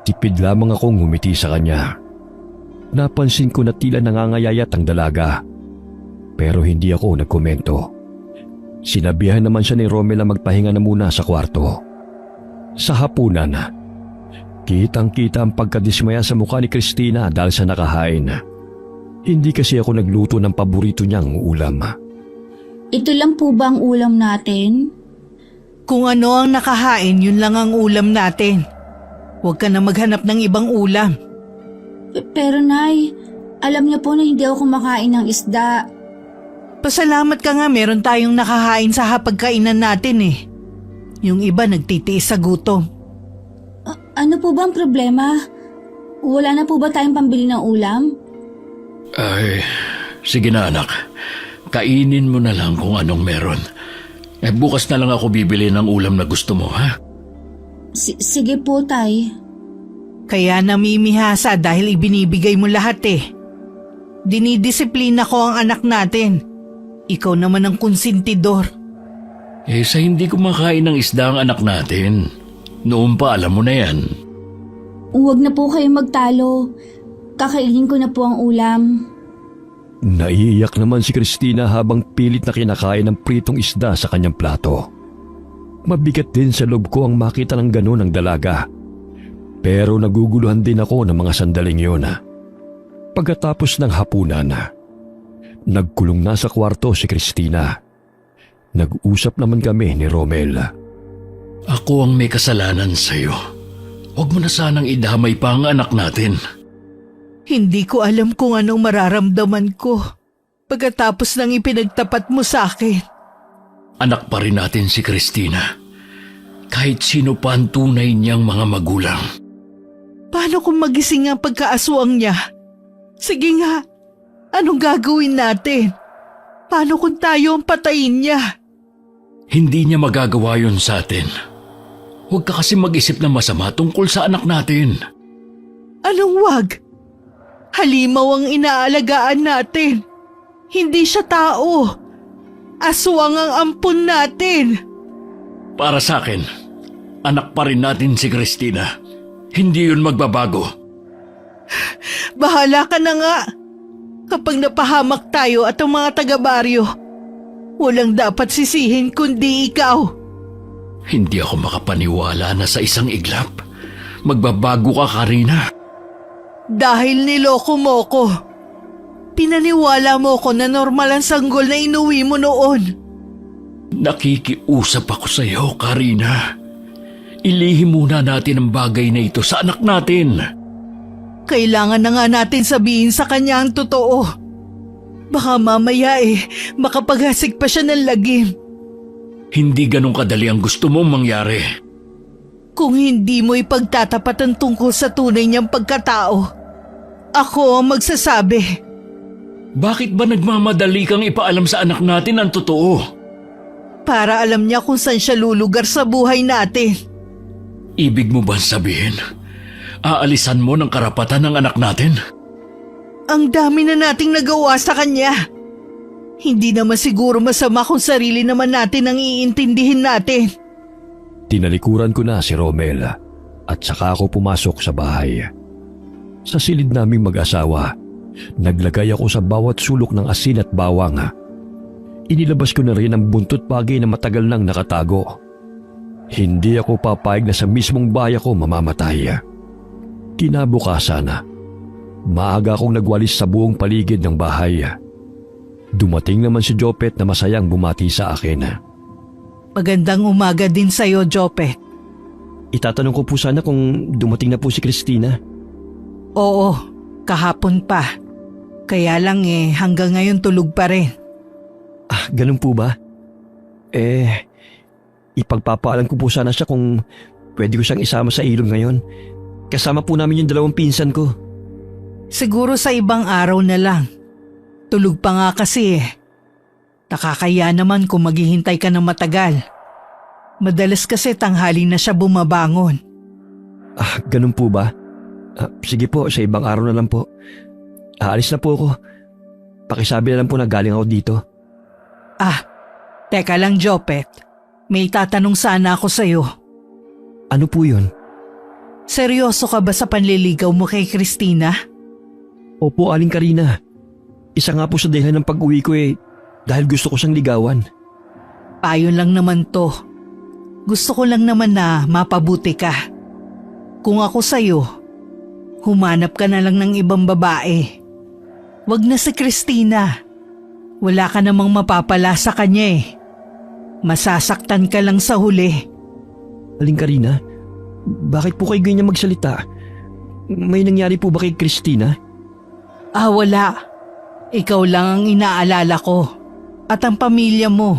Tipid lamang akong ngumiti sa kanya. Napansin ko na tila nangangayayat ang dalaga. Pero hindi ako nagkomento. Sinabihan naman siya ni Romel na magpahinga na muna sa kwarto. Sa hapunan, kitang-kita ang pagkadismaya sa mukha ni Christina dahil sa nakahain. Hindi kasi ako nagluto ng paborito niyang ulam. Ito lang po ba ang ulam natin? Kung ano ang nakahain, yun lang ang ulam natin. Huwag ka na maghanap ng ibang ulam. Pero Nay, alam niyo po na hindi ako kumakain ng isda. Pasalamat ka nga meron tayong nakahain sa hapagkainan natin Yung iba nagtitiis sa gutom. Ano po ba ang problema? Wala na po ba tayong pambili ng ulam? Ay, sige na anak. Kainin mo na lang kung anong meron. Bukas na lang ako bibili ng ulam na gusto mo, ha? Sige po, Tay. Kaya namimihasa dahil ibinibigay mo lahat Dinidisiplina ko ang anak natin. Ikaw naman ang konsentidor. Sa hindi kumakain ng isda ang anak natin. Noon pa alam mo na yan. Huwag na po kayong magtalo. Kakainin ko na po ang ulam. Naiiyak naman si Christina habang pilit na kinakain ng pritong isda sa kanyang plato. Mabigat din sa loob ko ang makita ng ganon ng dalaga. Pero naguguluhan din ako ng mga sandaling yun. Pagkatapos ng hapunan, nagkulong na sa kwarto si Christina. Nag-usap naman kami ni Romel. Ako ang may kasalanan sa'yo. Huwag mo na sanang idamay pa ang anak natin. Hindi ko alam kung anong mararamdaman ko pagkatapos ng ipinagtapat mo sa akin. Anak pa rin natin si Christina. Kahit sino pa ang tunay niyang mga magulang. Paano kung magising ang pagkaaswang niya? Sige nga, anong gagawin natin? Paano kung tayo ang patayin niya? Hindi niya magagawa yun sa atin. Huwag ka kasi mag-isip na masama tungkol sa anak natin. Anong wag? Halimaw ang inaalagaan natin. Hindi siya tao. Aswang ang ampun natin. Para sa akin, anak pa rin natin si Christina. Hindi yun magbabago. Bahala ka na nga. Kapag napahamak tayo at ang mga taga-baryo, walang dapat sisihin kundi ikaw. Hindi ako makapaniwala na sa isang iglap. Magbabago ka, Karina. Dahil niloko mo ko. Pinaniwala mo ko na normal ang sanggol na inuwi mo noon. Nakikiusap ako sa iyo, Karina. Ilihim muna natin ang bagay na ito sa anak natin. Kailangan na nga natin sabihin sa kanya ang totoo. Baka mamaya makapaghasik pa siya ng lagim. Hindi ganun kadali ang gusto mong mangyari. Kung hindi mo ipagtatapat ang tungkol sa tunay niyang pagkatao, ako ang magsasabi. Bakit ba nagmamadali kang ipaalam sa anak natin ang totoo? Para alam niya kung saan siya lulugar sa buhay natin. Ibig mo ba sabihin, aalisan mo ng karapatan ng anak natin? Ang dami na nating nagawa sa kanya. Hindi naman siguro masama kung sarili naman natin ang iintindihin natin. Tinalikuran ko na si Romel at saka ako pumasok sa bahay. Sa silid naming mag-asawa, naglagay ako sa bawat sulok ng asin at bawang. Inilabas ko na rin ang buntot pagi na matagal nang nakatago. Hindi ako papayag na sa mismong bahay ako mamamatay. Kinabukasan, maaga akong nagwalis sa buong paligid ng bahay. Dumating naman si Jopet na masayang bumati sa akin. Magandang umaga din sa'yo, Jopet. Itatanong ko po sana kung dumating na po si Christina. Oo, kahapon pa. Kaya lang hanggang ngayon tulog pa rin. Ah, ganun po ba? Ipagpapaalam ko po sana siya kung pwede ko siyang isama sa ilog ngayon. Kasama po namin yung 2 pinsan ko. Siguro sa ibang araw na lang. Tulog pa nga kasi Nakakaya naman kung maghihintay ka ng matagal. Madalas kasi tanghali na siya bumabangon. Ah, ganun po ba? Sige po, sa ibang araw na lang po. Aalis na po ako. Pakisabi na lang po na galing ako dito. Teka lang, Jopet. May tatanong sana ako sa'yo. Ano po yun? Seryoso ka ba sa panliligaw mo kay Christina? Opo, Aling Karina. Isa nga po sa dahilan ng pag-uwi ko dahil gusto ko siyang ligawan. Payon lang naman to. Gusto ko lang naman na mapabuti ka. Kung ako sa'yo, humanap ka na lang ng ibang babae. Wag na si Christina. Wala ka namang mapapala sa kanya Masasaktan ka lang sa huli. Aling Karina, bakit po kayo ganyan magsalita? May nangyari po ba kay Christina? Wala. Ikaw lang ang inaalala ko. At ang pamilya mo.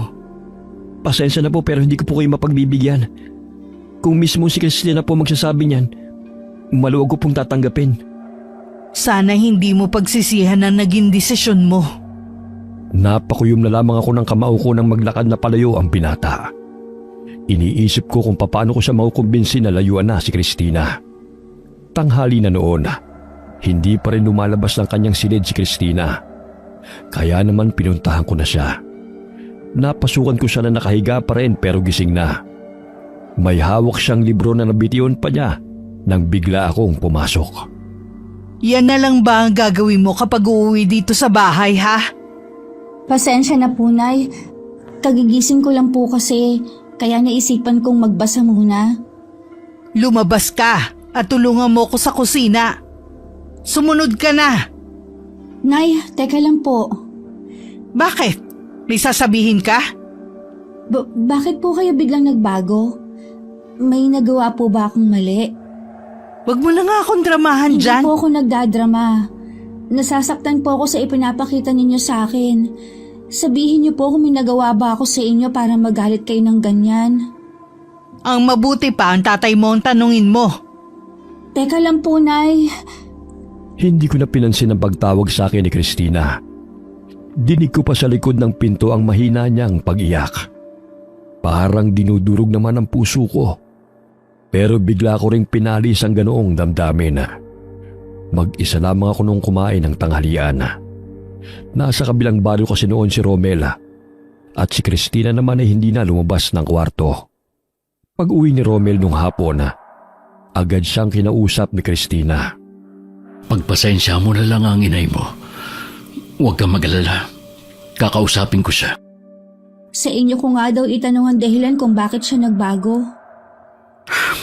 Pasensya na po pero hindi ko po kayo mapagbibigyan. Kung mismo si Christina po magsasabi niyan, maluwag ko pong tatanggapin. Sana hindi mo pagsisihan ang naging desisyon mo. Napakuyom na lamang ako ng kamao ko nang maglakad na palayo ang binata. Iniisip ko kung paano ko siya makukumbinsi na layuan na si Christina. Tanghali na noon, hindi pa rin lumalabas ng kanyang silid si Christina. Kaya naman pinuntahan ko na siya. Napasukan ko siya na nakahiga pa rin pero gising na. May hawak siyang libro na nabitiyon pa niya nang bigla akong pumasok. Yan na lang ba ang gagawin mo kapag uuwi dito sa bahay, ha? Pasensya na po, Nay. Kagigising ko lang po kasi, kaya naisipan kong magbasa muna. Lumabas ka at tulungan mo ko sa kusina. Sumunod ka na. Nay, teka lang po. Bakit? May sasabihin ka? Bakit po kayo biglang nagbago? May nagawa po ba akong mali? Wag mo na nga akong dramahan Hindi dyan. po ako nagdadrama. Nasasaktan po ako sa ipinapakita ninyo sa akin. Sabihin niyo po kung may nagawa ba ako sa inyo para magalit kayo ng ganyan. Ang mabuti pa ang tatay mo ang tanungin mo. Teka lang po, Nay. Hindi ko na pinansin ang pagtawag sa akin ni Christina. Dinig ko pa sa likod ng pinto ang mahina niyang pag-iyak. Parang dinudurog naman ang puso ko. Pero bigla ko ring pinalis ang ganoong damdamin. Mag-isa lamang ako nung kumain ng tanghalian. Nasa kabilang baryo kasi noon si Romela at si Christina naman ay hindi na lumabas ng kwarto. Pag-uwi ni Romel nung hapon, agad siyang kinausap ni Christina. Pagpasensya mo na lang ang inay mo. Huwag kang mag-alala. Kakausapin ko siya. Sa inyo ko nga daw itanong ang dahilan kung bakit siya nagbago.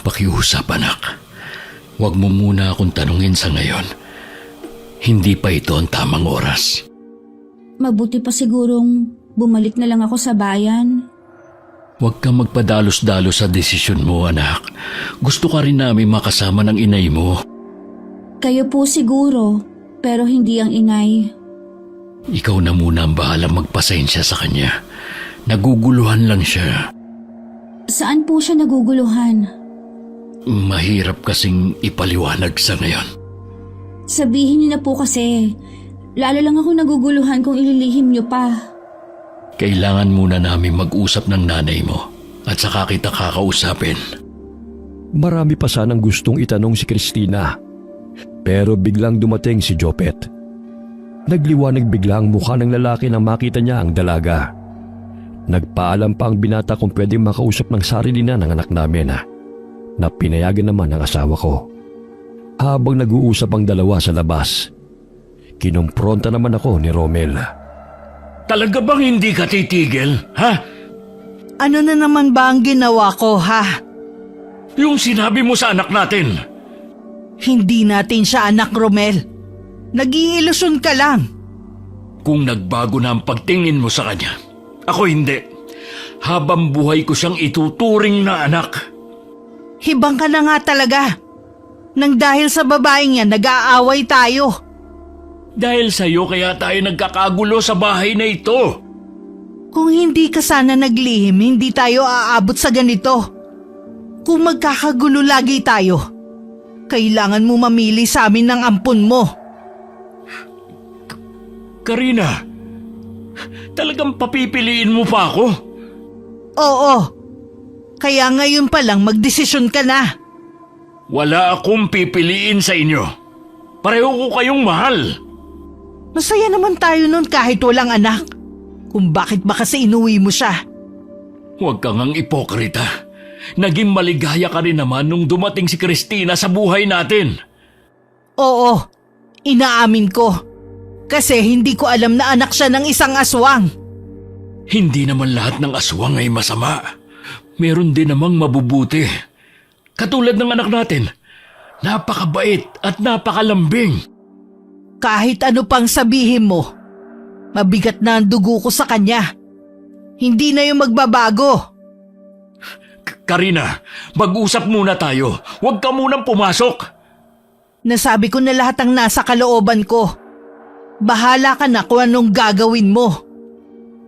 Pakiusap, anak. Huwag mo muna akong tanungin sa ngayon. Hindi pa ito ang tamang oras. Mabuti pa sigurong bumalik na lang ako sa bayan. Huwag kang magpadalos-dalos sa desisyon mo, anak. Gusto ka rin namin makasama ng inay mo. Kayo po siguro, pero hindi ang inay. Ikaw na muna ang bahalang magpasensya sa kanya. Naguguluhan lang siya. Saan po siya naguguluhan? Mahirap kasing ipaliwanag sa ngayon. Sabihin niyo na po kasi. Lalo lang ako naguguluhan kung ililihim niyo pa. Kailangan muna namin mag-usap ng nanay mo at saka kita kakausapin. Marami pa sanang gustong itanong si Christina. Pero biglang dumating si Jopet. Nagliwanag bigla ang mukha ng lalaki nang makita niya ang dalaga. Nagpaalam pa ang binata kung pwedeng makausap ng sarili na ng anak namin na pinayagan naman ng asawa ko. Habang nag-uusap ang dalawa sa labas, kinumpronta naman ako ni Romel. Talaga bang hindi ka titigil, ha? Ano na naman ba ang ginawa ko, ha? Yung sinabi mo sa anak natin. Hindi natin siya anak, Romel. Nag-iilusyon ka lang. Kung nagbago na ang pagtingin mo sa kanya, ako hindi. Habang buhay ko siyang ituturing na anak. Hibang ka na nga talaga. Nang dahil sa babaeng yan, nag-aaway tayo. Dahil sa'yo kaya tayo nagkakagulo sa bahay na ito. Kung hindi ka sana naglihim, hindi tayo aabot sa ganito. Kung magkakagulo lagi tayo, kailangan mo mamili sa amin ng ampon mo. Karina, talagang papipiliin mo pa ako? Oo. Kaya ngayon pa lang magdesisyon ka na. Wala akong pipiliin sa inyo. Pareho ko kayong mahal. Masaya naman tayo nun kahit walang anak. Kung bakit ba kasi inuwi mo siya? Huwag kang ang ipokrita. Naging maligaya ka rin naman nung dumating si Christina sa buhay natin. Oo, inaamin ko. Kasi hindi ko alam na anak siya ng isang aswang. Hindi naman lahat ng aswang ay masama. Meron din namang mabubuti. Katulad ng anak natin. Napakabait at napakalambing. Kahit ano pang sabihin mo, mabigat na ang dugo ko sa kanya. Hindi na yung magbabago. Karina, mag-usap muna tayo. Huwag ka munang pumasok. Nasabi ko na lahat ang nasa kalooban ko. Bahala ka na kung anong gagawin mo.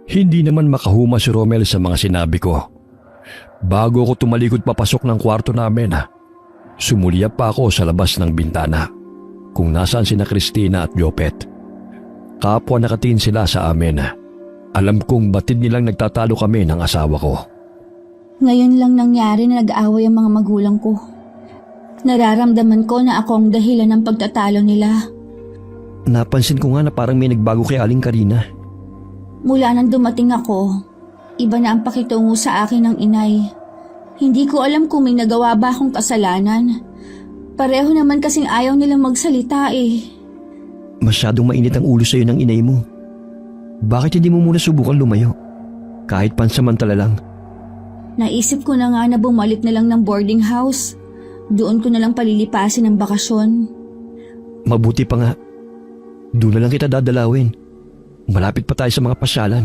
Hindi naman makahuma si Romel sa mga sinabi ko. Bago ako tumalikod papasok ng kwarto namin, sumulyap pa ako sa labas ng bintana kung nasaan sina Christina at Jopet. Kapwa nakatingin sila sa amin. Alam kong batid nilang nagtatalo kami ng asawa ko. Ngayon lang nangyari na nag-away ang mga magulang ko. Nararamdaman ko na ako ang dahilan ng pagtatalo nila. Napansin ko nga na parang may nagbago kay Aling Karina. Mula nang dumating ako, iba na ang pakitungo sa akin ng inay. Hindi ko alam kung may nagawa ba akong kasalanan. Pareho naman kasing ayaw nilang magsalita eh. Masyadong mainit ang ulo sa'yo ng inay mo. Bakit hindi mo muna subukan lumayo? Kahit pansamantala lang. Naisip ko na nga na bumalik na lang ng boarding house. Doon ko na lang palilipasin ang bakasyon. Mabuti pa nga. Doon na lang kita dadalawin. Malapit pa tayo sa mga pasyalan.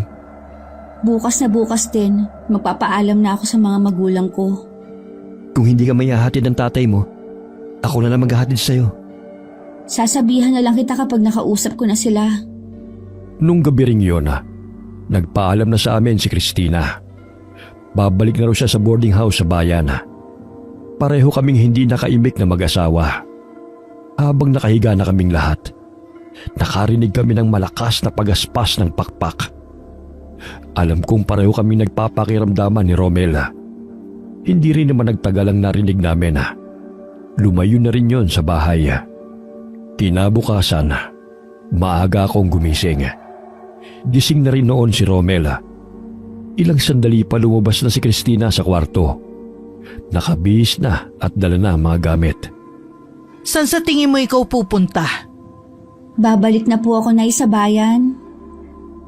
Bukas na bukas din, magpapaalam na ako sa mga magulang ko. Kung hindi ka mayahatid ng tatay mo, ako na lang maghahatid sa'yo. Sasabihan na lang kita kapag nakausap ko na sila. Nung gabi ring yun, nagpaalam na sa amin si Christina. Babalik na raw siya sa boarding house sa bayan. Pareho kaming hindi nakaimik na mag-asawa. Habang nakahiga na kaming lahat, nakarinig kami ng malakas na pagaspas ng pakpak. Alam kong pareho kaming nagpapakiramdaman ni Romela. Hindi rin naman nagtagal ang narinig namin. Lumayo na rin yon sa bahay. Kinabukasan, maaga akong gumising. Gising na rin noon si Romela. Ilang sandali pa lumabas na si Christina sa kwarto. Nakabihis na at dala na ang mga gamit. Saan sa tingin mo ikaw pupunta? Babalik na po ako na sa bayan.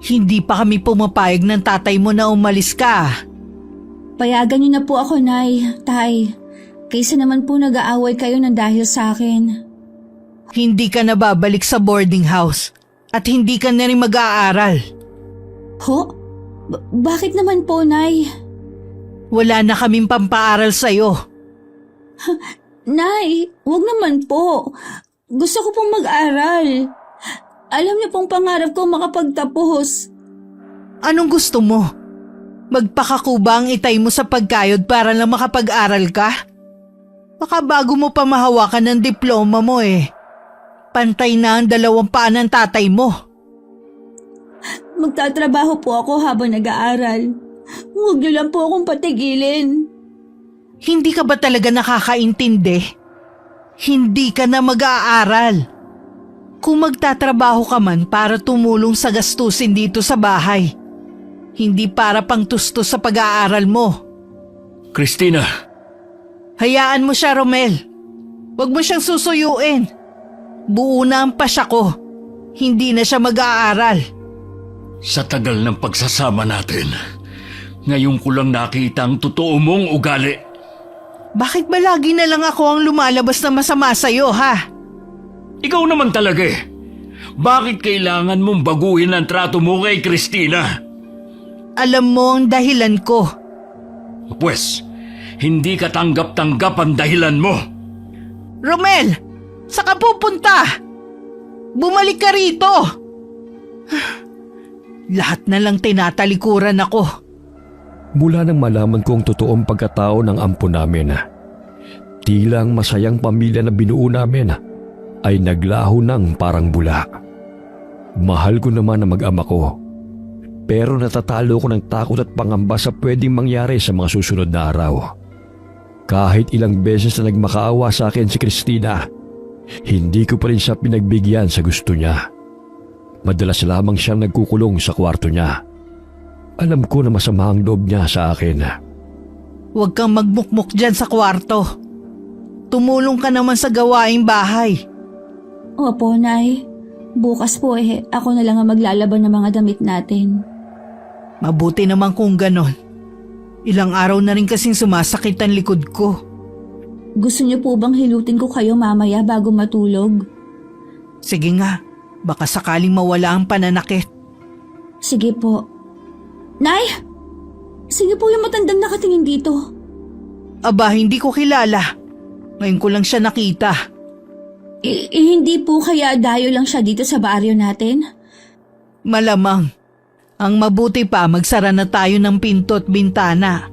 Hindi pa kami pumapayag ng tatay mo na umalis ka. Payagan niyo na po ako, Nay, Tay. Kaysa naman po nag-aaway kayo ng dahil sa akin. Hindi ka na babalik sa boarding house at hindi ka na rin mag-aaral. Ho? Bakit naman po, Nay? Wala na kaming pampaaral sa'yo. Nay, wag naman po. Gusto ko pong mag-aral. Alam niyo pong pangarap ko makapagtapos. Anong gusto mo? Magpakakuba ang itay mo sa pagkayod para lang makapag-aral ka? Baka bago mo pa mahawakan ng diploma mo eh. Pantay na ang 2 paa ng tatay mo. Magtatrabaho po ako habang nag-aaral. Huwag niyo lang po akong patigilin. Hindi ka ba talaga nakakaintindi? Hindi ka na mag-aaral. Kung magtatrabaho ka man para tumulong sa gastusin dito sa bahay, hindi para pang tustos sa pag-aaral mo. Christina, Hayaan mo siya, Romel. Huwag mo siyang susuyuin. Buo na ang pasya ko. Hindi na siya mag-aaral. sa tagal ng pagsasama natin, ngayon ko lang nakita ang totoo mong ugali. Bakit ba lagi na lang ako ang lumalabas na masama sa'yo, ha? Ikaw naman talaga eh. Bakit kailangan mong baguhin ang trato mo kay Christina? Alam mo ang dahilan ko. Pwes, hindi ka tanggap-tanggap ang dahilan mo. Romel, saan ka pupunta? Bumalik ka rito. Lahat na lang tinatalikuran ako. Mula nang malaman ko ang totoong pagkatao ng ampo namin, tila ang masayang pamilya na binuo namin ay naglaho ng parang bula. Mahal ko naman ang mag-ama ko, pero natatalo ko ng takot at pangamba sa pwedeng mangyari sa mga susunod na araw. Kahit ilang beses na nagmakaawa sa akin si Christina, hindi ko pa rin siya pinagbigyan sa gusto niya. Madalas lamang siyang nagkukulong sa kwarto niya. Alam ko na masama ang loob niya sa akin. Huwag kang magmukmuk dyan sa kwarto. Tumulong ka naman sa gawaing bahay. Opo, Nay. Bukas po ako na lang ang maglalaban ng mga damit natin. Mabuti naman kung ganon. Ilang araw na rin kasing sumasakit ang likod ko. Gusto niyo po bang hilutin ko kayo mamaya bago matulog? Sige nga, baka sakaling mawala ang pananakit. Sige po. Nay! Sino po yung matandang nakatingin dito? Aba, hindi ko kilala. Ngayon ko lang siya nakita. Hindi po kaya dayo lang siya dito sa baryo natin? Malamang. Ang mabuti pa, magsara na tayo ng pinto at bintana.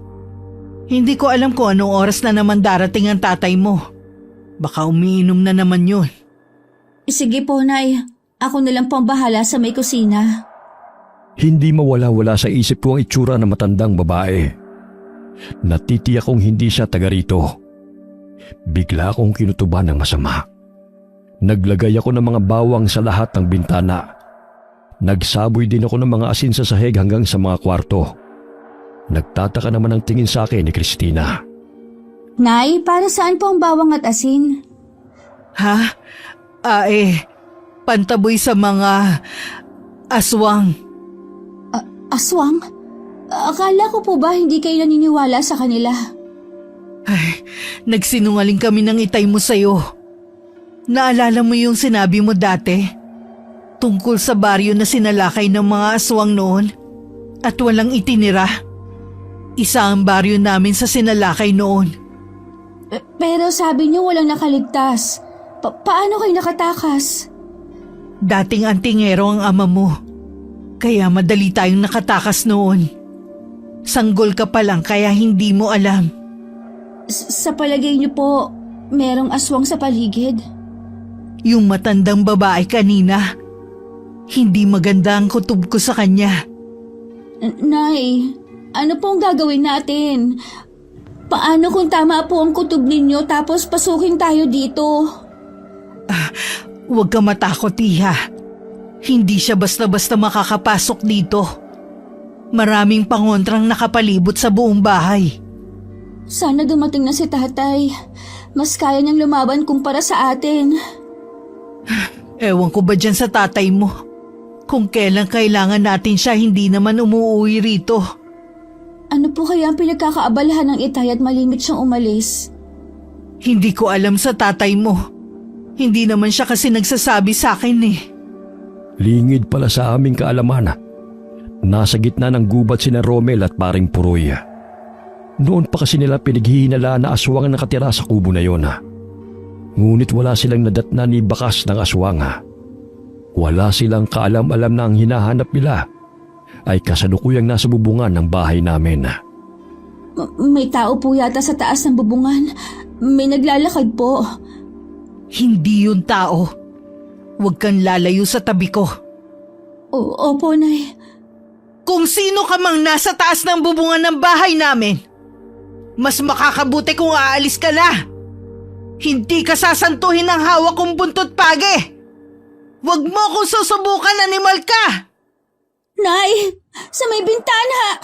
Hindi ko alam kung anong oras na naman darating ang tatay mo. Baka umiinom na naman yun. Sige po, Nay. Ako na lang po ang bahala sa may kusina. Hindi mawala-wala sa isip ko ang itsura ng matandang babae. Natitiyak kong hindi siya taga rito. Bigla akong kinutuban ng masama. Naglagay ako ng mga bawang sa lahat ng bintana. Nagsaboy din ako ng mga asin sa sahig hanggang sa mga kwarto. Nagtataka naman ang tingin sa akin ni Christina. Nay, para saan po ang bawang at asin? Ha? Pantaboy sa mga aswang. Aswang? Akala ko po ba hindi kayo naniniwala sa kanila? Ay, nagsinungaling kami ng itay mo sa'yo. Naalala mo yung sinabi mo dati? Tungkol sa baryo na sinalakay ng mga aswang noon at walang itinira. Isa ang baryo namin sa sinalakay noon. Pero sabi niyo walang nakaligtas. Paano kayo nakatakas? Dating antingero ang ama mo. Kaya madali tayong nakatakas noon. Sanggol ka pa lang kaya hindi mo alam. Sa palagay niyo po, merong aswang sa paligid? Yung matandang babae kanina. Hindi maganda ang kutob ko sa kanya. Nay, ano pong gagawin natin? Paano kung tama po ang kutob ninyo tapos pasukin tayo dito? Huwag ka matakot, Iha. Hindi siya basta-basta makakapasok dito. Maraming pangontrang nakapalibot sa buong bahay. Sana dumating na si tatay. Mas kaya niyang lumaban kumpara sa atin. Ewan ko ba dyan sa tatay mo? Kung kailan kailangan natin siya, hindi naman umuwi rito. Ano po kaya ang pinagkakaabalahan ng itay at malimit siyang umalis? Hindi ko alam sa tatay mo. Hindi naman siya kasi nagsasabi sa akin eh. Lingid pala sa aming kaalaman. Nasa gitna ng gubat sina Romel at paring Puroy. Noon pa kasi nila pinaghihinala na aswang ang nakatira sa kubo na yon. Ngunit wala silang nadatna ni bakas ng aswang. Wala silang kaalam-alam na ang hinahanap nila ay kasalukuyang nasa bubungan ng bahay namin. May tao po yata sa taas ng bubungan. May naglalakad po. Hindi yun tao. Huwag kang lalayo sa tabi ko. Opo, Nay. Kung sino ka mang nasa taas ng bubungan ng bahay namin, mas makakabuti kung aalis ka na. Hindi ka sasantuhin ng hawak kong buntot page. Huwag mo kong susubukan, animal ka! Nay! Sa may bintana!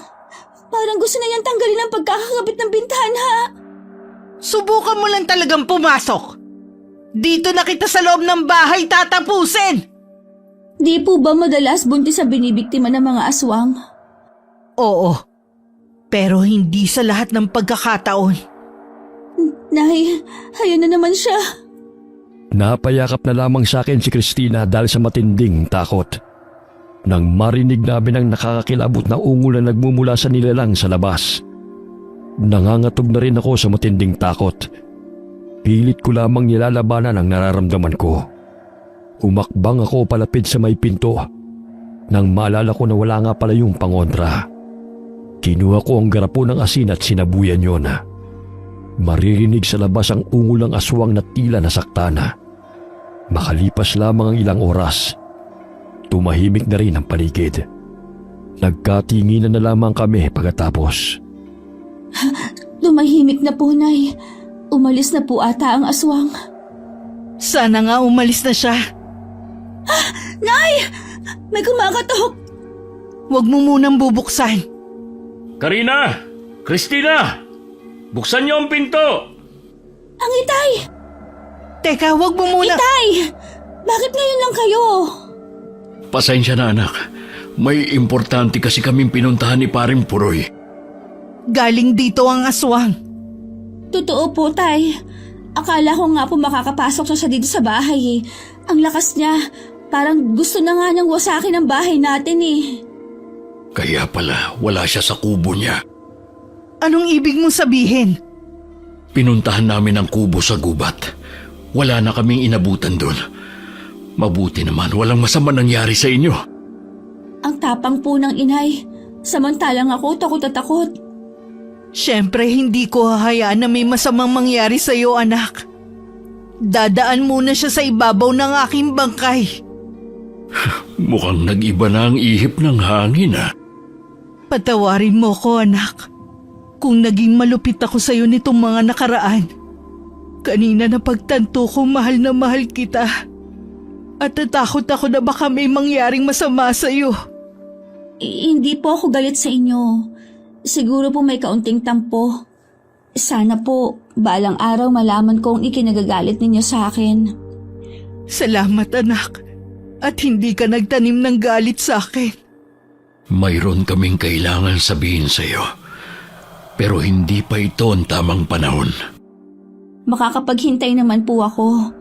Parang gusto na niyang tanggalin ang pagkakakabit ng bintana. Subukan mo lang talagang pumasok. Dito na kita sa loob ng bahay tatapusin! Di po ba madalas buntis sa binibiktima ng mga aswang? Oo, pero hindi sa lahat ng pagkakataon. Nay, ayun na naman siya. Napayakap na lamang sa akin si Christina dahil sa matinding takot. Nang marinig namin ang nakakakilabot na ungol na nagmumula sa nilalang sa labas. Nangangatog na rin ako sa matinding takot. Pilit ko lamang nilalabanan ang nararamdaman ko. Umakbang ako palapit sa may pinto. Nang maalala ko na wala nga pala yung pangontra. Kinuha ko ang garapo ng asin at sinabuyan yon. Maririnig sa labas ang ungol ng aswang na tila nasaktana. Makalipas lamang ang ilang oras, tumahimik na rin ang paligid. Nagkatinginan na lamang kami pagkatapos. Lumahimik na po, Nay. Umalis na po ata ang aswang. Sana nga umalis na siya. Nay! May kumakatok! Huwag mo munang bubuksan. Karina! Christina! Buksan niyo ang pinto! Ang itay! Teka, huwag mo muna... Itay! Bakit ngayon lang kayo? Pasensya na anak. May importante kasi kaming pinuntahan ni paring Puroy. Galing dito ang aswang. Totoo po, Tay. Akala ko nga po makakapasok na siya dito sa bahay eh. Ang lakas niya. Parang gusto na nga niyang wasakin ang bahay natin eh. Kaya pala wala siya sa kubo niya. Anong ibig mong sabihin? Pinuntahan namin ang kubo sa gubat. Wala na kaming inabutan doon. Mabuti naman walang masama nangyari sa inyo. Ang tapang po ng inay. Samantalang ako takot at takot. Siyempre, hindi ko hahayaan na may masamang mangyari sa iyo, anak. Dadaan muna siya sa ibabaw ng aking bangkay. Mukhang nag-iba na ang ihip ng hangin Patawarin mo ko, anak. Kung naging malupit ako sa iyo nitong mga nakaraan. Kanina na pagtanto ko mahal na mahal kita. At natakot ako na baka may mangyaring masama sa iyo. Hindi po ako galit sa inyo. Siguro po may kaunting tampo. Sana po, balang araw malaman kong ikinagagalit ninyo sa akin. Salamat, anak. At hindi ka nagtanim ng galit sa akin. Mayroon kaming kailangan sabihin sa iyo. Pero hindi pa ito ang tamang panahon. Makakapaghintay naman po ako.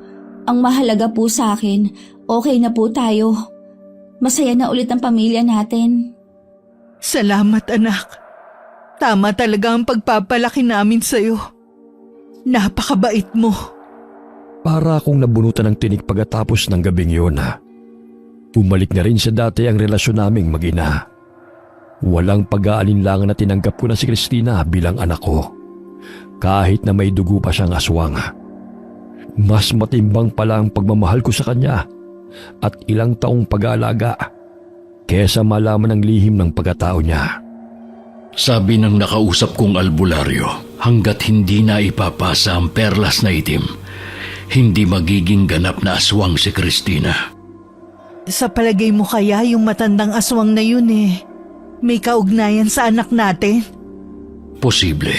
Ang mahalaga po sa akin, okay na po tayo. Masaya na ulit ang pamilya natin. Salamat, anak. Tama talaga ang pagpapalaki namin sa'yo. Napakabait mo. Para akong nabunutan ng tinik pagkatapos ng gabing yun. Bumalik na rin sa dati ang relasyon naming mag-ina. Walang pag-aalinlangan na tinanggap ko na si Christina bilang anak ko. Kahit na may dugo pa siyang aswang. Mas matimbang pala ang pagmamahal ko sa kanya at ilang taong pag-aalaga kesa malaman ang lihim ng pagkatao niya. Sabi ng nakausap kong albularyo, hanggat hindi na ipapasa ang perlas na itim, hindi magiging ganap na aswang si Christina. Sa palagay mo kaya yung matandang aswang na yun may kaugnayan sa anak natin? Posible.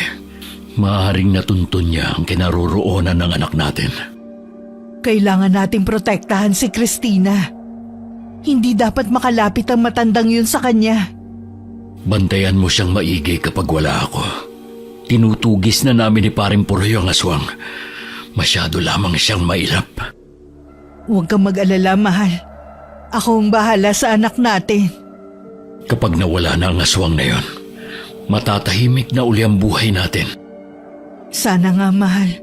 Maaaring natuntun niya ang kinaroroonan ng anak natin. Kailangan nating protektahan si Christina. Hindi dapat makalapit ang matandang yun sa kanya. Bantayan mo siyang maigi kapag wala ako. Tinutugis na namin ni Paring Puroy ang aswang. Masyado lamang siyang mailap. Huwag kang mag-alala, mahal. Ako ang bahala sa anak natin. Kapag nawala na ang aswang na yon, matatahimik na uli ang buhay natin. Sana nga, mahal.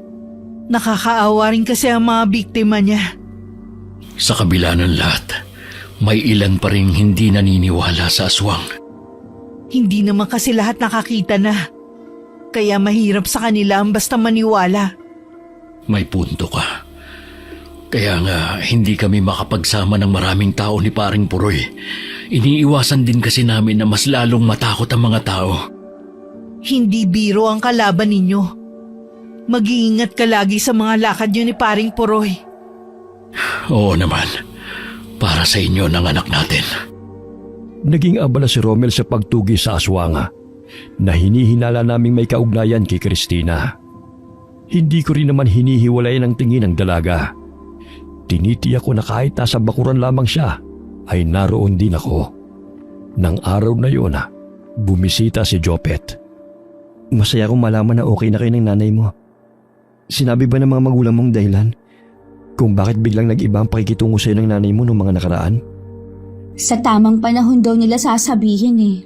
Nakakaawa rin kasi ang mga biktima niya. Sa kabila ng lahat, may ilan pa rin hindi naniniwala sa aswang. Hindi naman kasi lahat nakakita na. Kaya mahirap sa kanila ang basta maniwala. May punto ka. Kaya nga hindi kami makapagsama ng maraming tao ni Paring Puroy. Iniiwasan din kasi namin na mas lalong matakot ang mga tao. Hindi biro ang kalaban ninyo. Mag-iingat ka lagi sa mga lakad niyo ni Paring Puroy. Oo naman. Para sa inyo ng anak natin. Naging abala si Romel sa pagtugi sa aswanga na hinihinala naming may kaugnayan kay Christina. Hindi ko rin naman hinihiwalay ng tingin ng dalaga. Tinitiyak ko na kahit nasa bakuran lamang siya, ay naroon din ako. Nang araw na yun, bumisita si Jopet. Masaya akong malaman na okay na kayo ng nanay mo. Sinabi ba ng mga magulang mong dahilan kung bakit biglang nag-iba ang pakikitungo sa'yo ng nanay mo noong mga nakaraan? Sa tamang panahon daw nila sasabihin eh.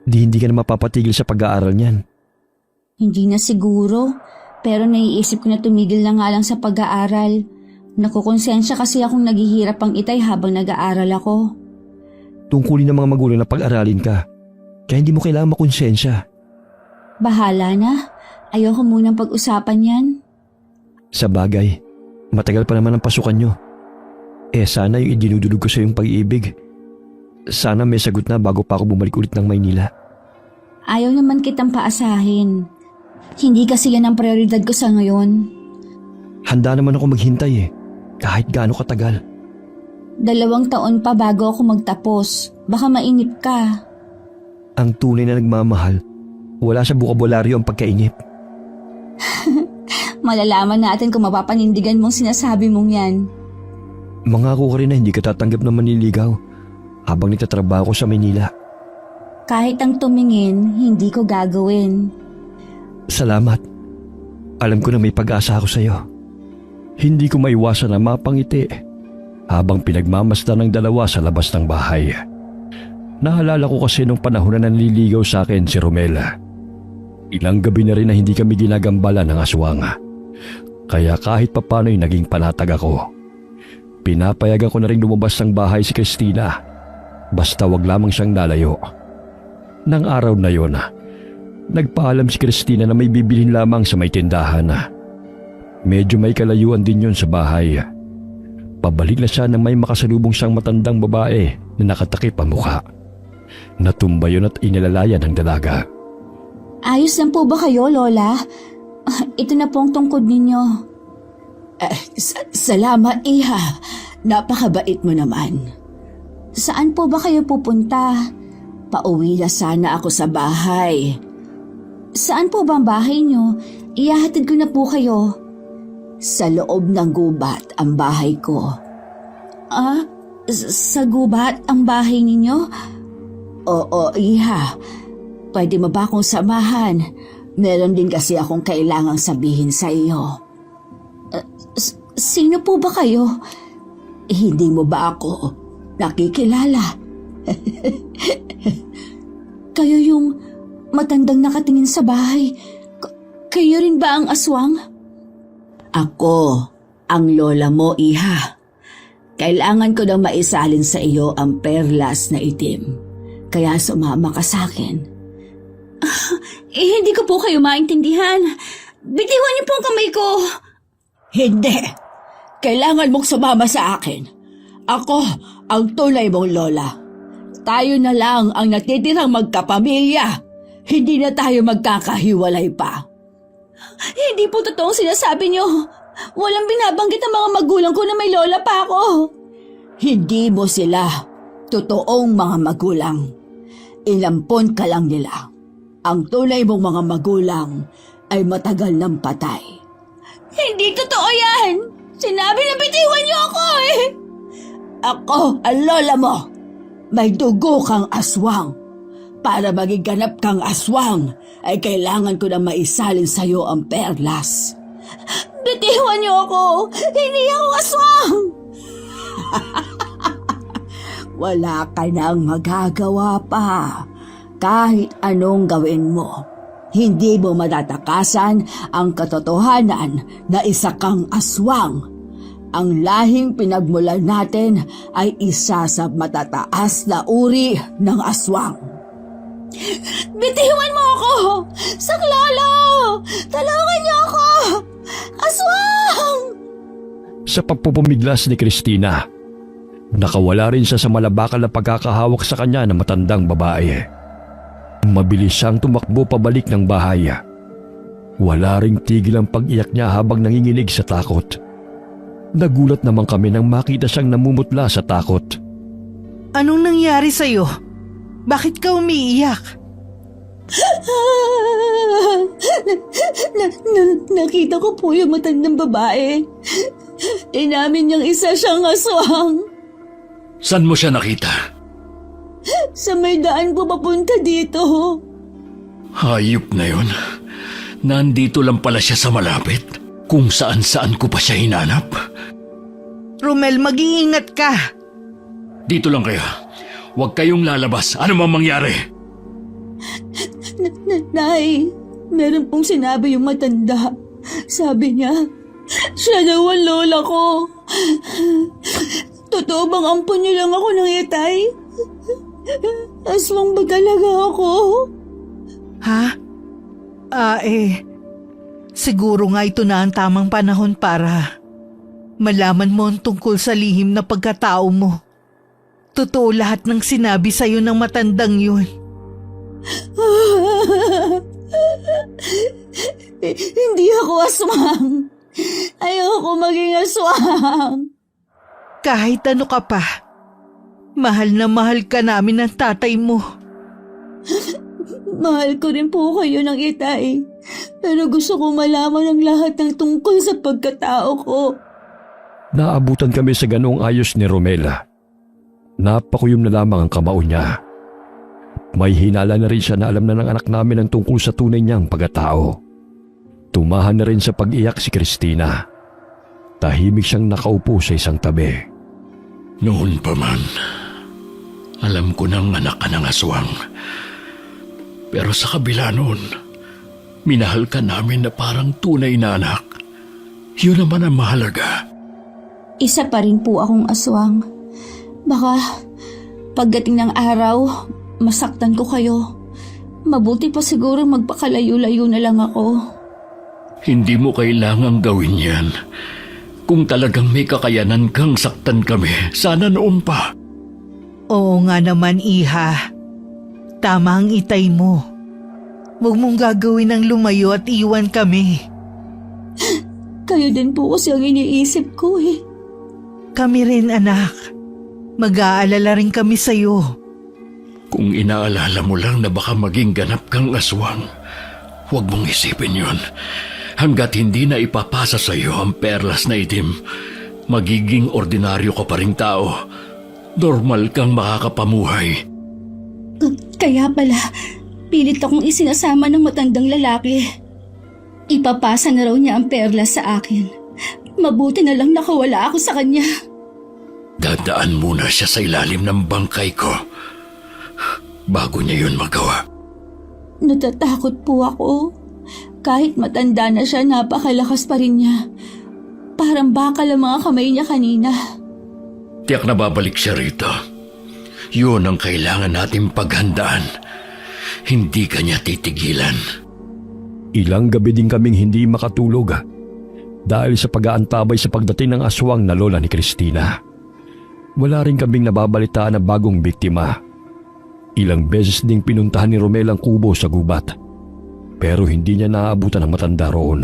Hindi ka na mapapatigil sa pag-aaral niyan. Hindi na siguro, pero naiisip ko na tumigil na nga lang sa pag-aaral. Nakukonsensya kasi akong naghihirap ang itay habang nag-aaral ako. Tungkulin ng mga magulang na pag-aralin ka, kaya hindi mo kailangan makonsensya. Bahala na. Ayoko munang pag-usapan yan. Sa bagay, matagal pa naman ang pasukan nyo. Sana yung idinudulog ko sa yung pag-ibig. Sana may sagot na bago pa ako bumalik ulit ng Maynila. Ayaw naman kitang paasahin. Hindi kasi yan ang prioridad ko sa ngayon. Handa naman ako maghintay kahit gaano katagal. 2 taon pa bago ako magtapos. Baka mainip ka. Ang tunay na nagmamahal, wala sa bukabularyo ang pagkainip. Malalaman natin kung mapapanindigan mong sinasabi mong yan. Mangako ka rin na hindi ka tatanggap na manliligaw habang nagtatrabaho ko sa Maynila. Kahit ang tumingin, hindi ko gagawin. Salamat. Alam ko na may pag-asa ako sa iyo. Hindi ko maiwasan na mapangiti habang pinagmamasdan ng dalawa sa labas ng bahay. Naalala ko kasi nung panahon na nanliligaw sa akin si Romela. Ilang gabi na rin na hindi kami ginagambala ng aswang. Kaya kahit papano'y naging panatag ako. Pinapayagan ko na rin lumabas ng bahay si Christina. Basta wag lamang siyang lalayo. Nang araw na yon, nagpaalam si Christina na may bibilhin lamang sa may tindahan. Medyo may kalayuan din yon sa bahay. Pabalik na siya nang may makasalubong siyang matandang babae na nakatakip ang mukha. Natumba yun at inilalayan ng dalaga. Ayos lang po ba kayo, Lola? Ito na po ang tungkod ninyo. Salamat, Iha. Napakabait mo naman. Saan po ba kayo pupunta? Pauwi na sana ako sa bahay. Saan po ba ang bahay nyo? Ihahatid ko na po kayo. Sa loob ng gubat ang bahay ko. Sa gubat ang bahay ninyo? Oo, Iha. Pwede mo ba akong samahan? Meron din kasi akong kailangang sabihin sa iyo. Sino po ba kayo? Hindi mo ba ako nakikilala? Kayo yung matandang nakatingin sa bahay. Kayo rin ba ang aswang? Ako, ang lola mo, Iha. Kailangan ko nang maisalin sa iyo ang perlas na itim. Kaya sumama ka sa akin. Hindi ko po kayo maintindihan. Bitiwan niyo po ang kamay ko. Hindi. Kailangan mong sumama sa akin. Ako ang tunay mong lola. Tayo na lang ang natitirang magkapamilya. Hindi na tayo magkakahiwalay pa. Hindi po totoong sinasabi niyo. Walang binabanggit ang mga magulang ko na may lola pa ako. Hindi mo sila totoong mga magulang. Ilampon ka lang nila. Ang tunay mong mga magulang ay matagal nang patay. Hindi totoo yan! Sinabi na bitiwan niyo ako eh! Ako ang lola mo. May dugo kang aswang. Para maging ganap kang aswang, ay kailangan ko na maisalin sa'yo ang perlas. Bitiwan niyo ako! Hindi ako aswang! Wala ka nang magagawa pa. Kahit anong gawin mo, hindi mo matatakasan ang katotohanan na isa kang aswang. Ang lahing pinagmulan natin ay isa sa matataas na uri ng aswang. Bitiwan mo ako! Saklolo! Tulungan niyo ako! Aswang! Sa pagpupumiglas ni Christina, nakawala rin siya sa malabakal na pagkakahawak sa kanya ng matandang babae. Mabilis siyang tumakbo pabalik ng bahay. Wala ring tigil ang pag-iyak niya habang nanginginig sa takot. Nagulat naman kami nang makita siyang namumutla sa takot. Anong nangyari sa'yo? Bakit ka umiiyak? Nakita ko po yung matandang babae. Inamin niyang isa siyang aswang. Saan mo siya nakita? Sa may daan po papunta dito. Hayop na yun. Nandito lang pala siya sa malapit. Kung saan-saan ko pa siya hinanap. Romel, mag-iingat ka. Dito lang kayo. Huwag kayong lalabas. Ano mang mangyari? Nay, meron pong sinabi yung matanda. Sabi niya, siya daw ang lola ko. Totoo bang ampon niyo lang ako ng itay? Aswang ba talaga ako? Ha? Siguro nga ito na ang tamang panahon para malaman mo ang tungkol sa lihim na pagkatao mo. Totoo lahat ng sinabi sa'yo ng matandang yun. Hindi ako aswang. Ayoko maging aswang. Kahit ano ka pa, mahal na mahal ka namin ng tatay mo. Mahal ko rin po kayo ng itay. Pero gusto ko malaman ang lahat ng tungkol sa pagkatao ko. Naabutan kami sa ganoong ayos ni Romela. Napakuyom na lamang ang kamao niya. May hinala na rin siya na alam na ng anak namin ang tungkol sa tunay niyang pagkatao. Tumahan na rin sa pag-iyak si Christina. Tahimik siyang nakaupo sa isang tabi. Noon pa man, alam ko nang anak ka ng aswang. Pero sa kabila noon, minahal ka namin na parang tunay na anak. Yun naman ang mahalaga. Isa pa rin po akong aswang. Baka pagdating ng araw, masaktan ko kayo. Mabuti pa siguro magpakalayo-layo na lang ako. Hindi mo kailangang gawin yan. Kung talagang may kakayanan kang saktan kami, sana noon pa. Oo nga naman, Iha. Tama ang itay mo. Huwag mong gagawin ng lumayo at iwan kami. Kayo din po kasi ang iniisip ko eh. Kami rin, anak. Mag-aalala rin kami sa'yo. Kung inaalala mo lang na baka maging ganap kang aswang, huwag mong isipin yun. Hanggat hindi na ipapasa sa iyo ang perlas na itim, magiging ordinaryo ka pa ring tao. Normal kang makakapamuhay. Kaya pala, pilit akong isinasama ng matandang lalaki. Ipapasa na raw niya ang perlas sa akin. Mabuti na lang nakawala ako sa kanya. Dadaan muna siya sa ilalim ng bangkay ko bago niya yun magawa. Natatakot po ako. Kahit matanda na siya, napakalakas pa rin niya. Parang bakal ang mga kamay niya kanina. Tiyak na babalik siya rito. Yun ang kailangan nating paghandaan. Hindi ka niya titigilan. Ilang gabi din kaming hindi makatulog dahil sa pag-aantabay sa pagdating ng aswang na lola ni Christina. Wala rin kaming nababalitaan na bagong biktima. Ilang beses ding pinuntahan ni Romel ang kubo sa gubat. Pero hindi niya naaabutan ang matanda roon.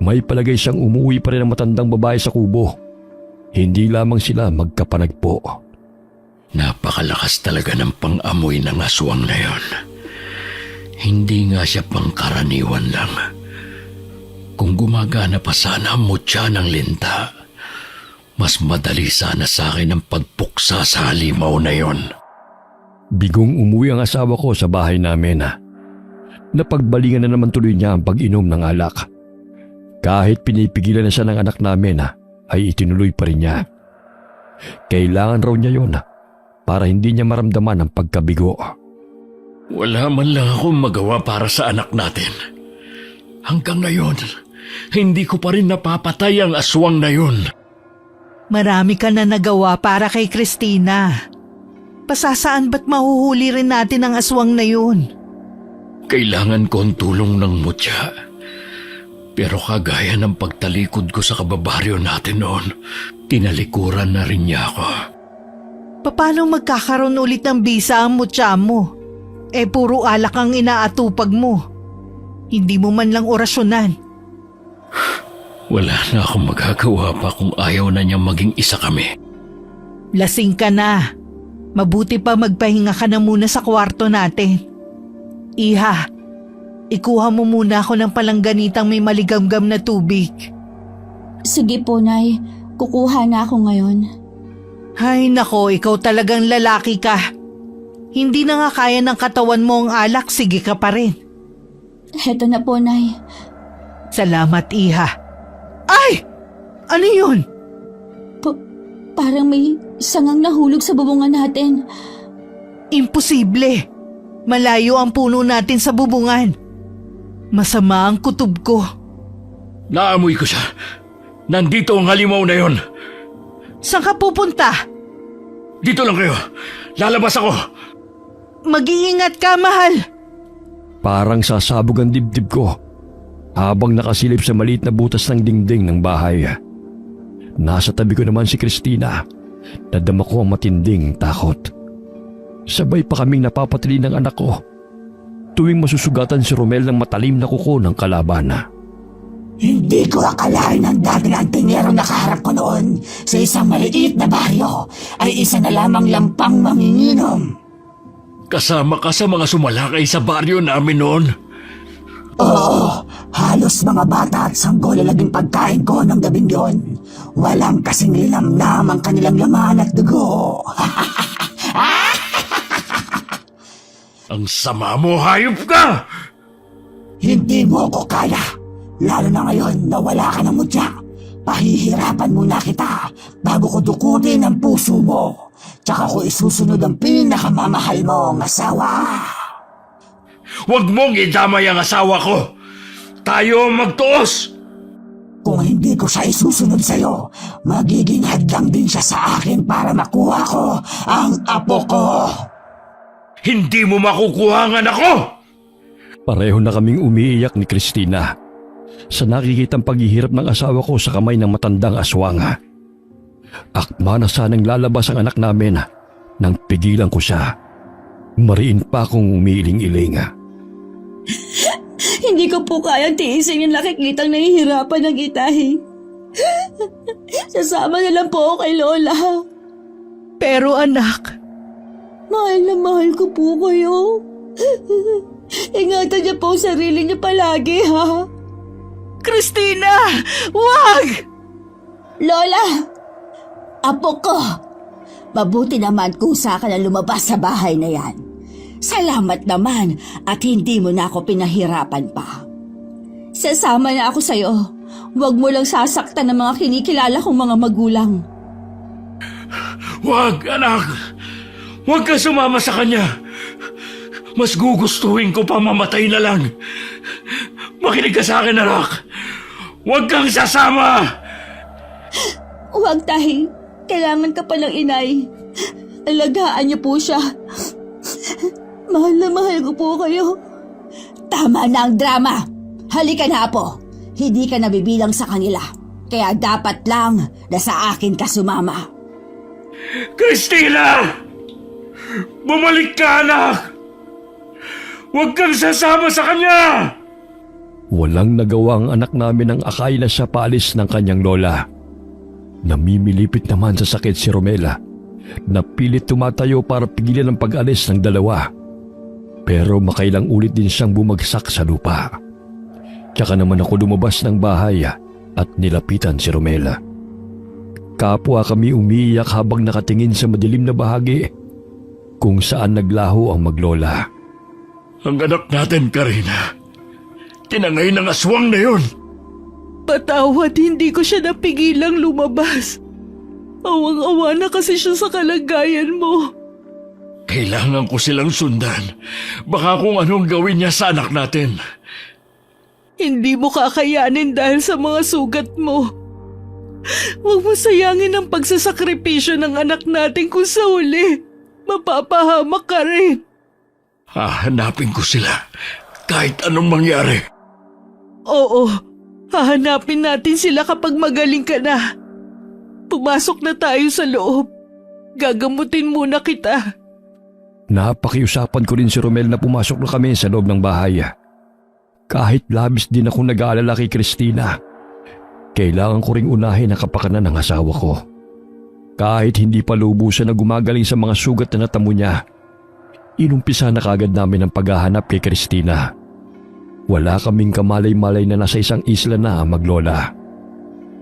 May palagay siyang umuwi pa rin ang matandang babae sa kubo. Hindi lamang sila magkapanagpo. Napakalakas talaga ng pang-amoy ng aswang na yon. Hindi nga siya pangkaraniwan lang. Kung gumagana pa sana ang mutya ng linta, Mas madali sana sa akin ang pagpuksa sa halimaw na yon. Bigong umuwi ang asawa ko sa bahay namin. Napagbalingan na naman tuloy niya ang pag-inom ng alak. Kahit pinipigilan na siya ng anak namin, ay itinuloy pa rin niya. Kailangan raw niya yon para hindi niya maramdaman ang pagkabigo. Wala man lang akong magawa para sa anak natin. Hanggang ngayon, hindi ko pa rin napapatay ang aswang na yun. Marami ka na nagawa para kay Christina. Pasasaan ba't mahuhuli rin natin ang aswang na yun? Kailangan ko ang tulong ng mutya. Pero kagaya ng pagtalikod ko sa kababaryo natin noon, tinalikuran na rin niya ako. Paano magkakaroon ulit ng bisa ang mutya mo? Puro alak ang inaatupag mo. Hindi mo man lang orasyonan. Wala na akong magagawa pa kung ayaw na niya maging isa kami. Lasing ka na. Mabuti pa magpahinga ka na muna sa kwarto natin. Iha, ikuha mo muna ako ng palangganitang may maligamgam na tubig. Sige po, Nay. Kukuha na ako ngayon. Ay nako, ikaw talagang lalaki ka. Hindi na nga kaya ng katawan mo ang alak, sige ka pa rin. Heto na po, Nay. Salamat, Iha. Ay! Ano yun? Parang may sangang nahulog sa bubungan natin. Imposible. Malayo ang puno natin sa bubungan. Masama ang kutob ko. Naamoy ko siya. Nandito ang halimaw na yon. Saan ka pupunta? Dito lang kayo. Lalabas ako. Mag-iingat ka, mahal. Parang sasabog ang dibdib ko habang nakasilip sa maliit na butas ng dingding ng bahay. Nasa tabi ko naman si Christina. Nadama ko ang matinding takot. Sabay pa kaming napapatili ng anak ko tuwing masusugatan si Romel ng matalim na kuko ng kalaban. Hindi ko akalain ang dati ng tingero na kaharap ko noon sa isang maliit na baryo ay isa na lamang lampang manginginom. Kasama ka sa mga sumalakay sa baryo namin noon. Oo, halos mga bata at sanggol ang naging pagkain ko ng gabing yon. Walang kasing linamnam ang kanilang laman at dugo. Ang sama mo, hayop ka! Hindi mo ko kaya. Lalo na ngayon na wala ka ng mutya. Pahihirapan muna kita bago ko dukutin ang puso mo. Tsaka ko isusunod ang pinakamamahal mong asawa. Huwag mong idamay ang asawa ko! Tayo ang magtuos! Kung hindi ko siya isusunod sa'yo, magiging hadlang din siya sa akin para makuha ko ang apo ko. Hindi mo makukuha ang anak ko! Pareho na kaming umiiyak ni Christina sa nakikitang paghihirap ng asawa ko sa kamay ng matandang aswang. Akma na sanang lalabas ang anak namin nang pigilan ko siya. Mariin pa akong umiiling-iling. Hindi ko po kayang tiisin yung nakikitang nahihirapan ng itahi. Sasama na lang po ako kay Lola. Pero anak, Mahal na mahal ko po kayo. Ingatan niyo po ang sarili niyo palagi, ha? Christina! Wag! Lola! Apo ko! Mabuti naman kung saan ka na lumabas sa bahay na yan. Salamat naman at hindi mo na ako pinahirapan pa. Sasama na ako sa'yo. Huwag mo lang sasaktan ng mga kinikilala kong mga magulang. Huwag, anak! Huwag ka sumama sa kanya! Mas gugustuhin ko pa mamatay na lang. Makinig ka sa akin, anak! Huwag kang sasama! Huwag, Tahi. Kailangan ka pa ng inay. Alagaan niyo po siya. Mahal na mahal ko po kayo. Tama na ang drama! Halika na, Apo! Hindi ka nabibilang sa kanila. Kaya dapat lang na sa akin ka sumama. Christina! Bumalik ka, anak! Huwag kang sasama sa kanya! Walang nagawa ang anak namin ang akay na siya paalis ng kanyang lola. Namimilipit naman sa sakit si Romela. Napilit tumatayo para pigilan ang pag-alis ng dalawa. Pero makailang ulit din siyang bumagsak sa lupa. Tsaka naman ako lumabas ng bahay at nilapitan si Romela. Magkapwa kami umiiyak habang nakatingin sa madilim na bahagi kung saan naglaho ang maglola. Ang anak natin, Karina. Tinangay ng aswang na yun. Patawad, hindi ko siya napigilang lumabas. Awang-awa na kasi siya sa kalagayan mo. Kailangan ko silang sundan. Baka kung anong gawin niya sa anak natin. Hindi mo kakayanin dahil sa mga sugat mo. Huwag mo sayangin ang pagsasakripisyo ng anak natin kung sa huli. Mapapahamak ka rin. Hahanapin ko sila kahit anong mangyari. Oo, hahanapin natin sila kapag magaling ka na. Pumasok na tayo sa loob. Gagamutin muna kita. Napakiusapan ko rin si Romel na pumasok na kami sa loob ng bahay. Kahit labis din ako nag-aalala kay Christina, kailangan ko ring unahin ang kapakanan ng asawa ko. Kahit hindi pa lubusan na gumagaling sa mga sugat na natamo niya, inumpisa na kagad namin ang paghahanap kay Christina. Wala kaming kamalay-malay na nasa isang isla na ang maglola.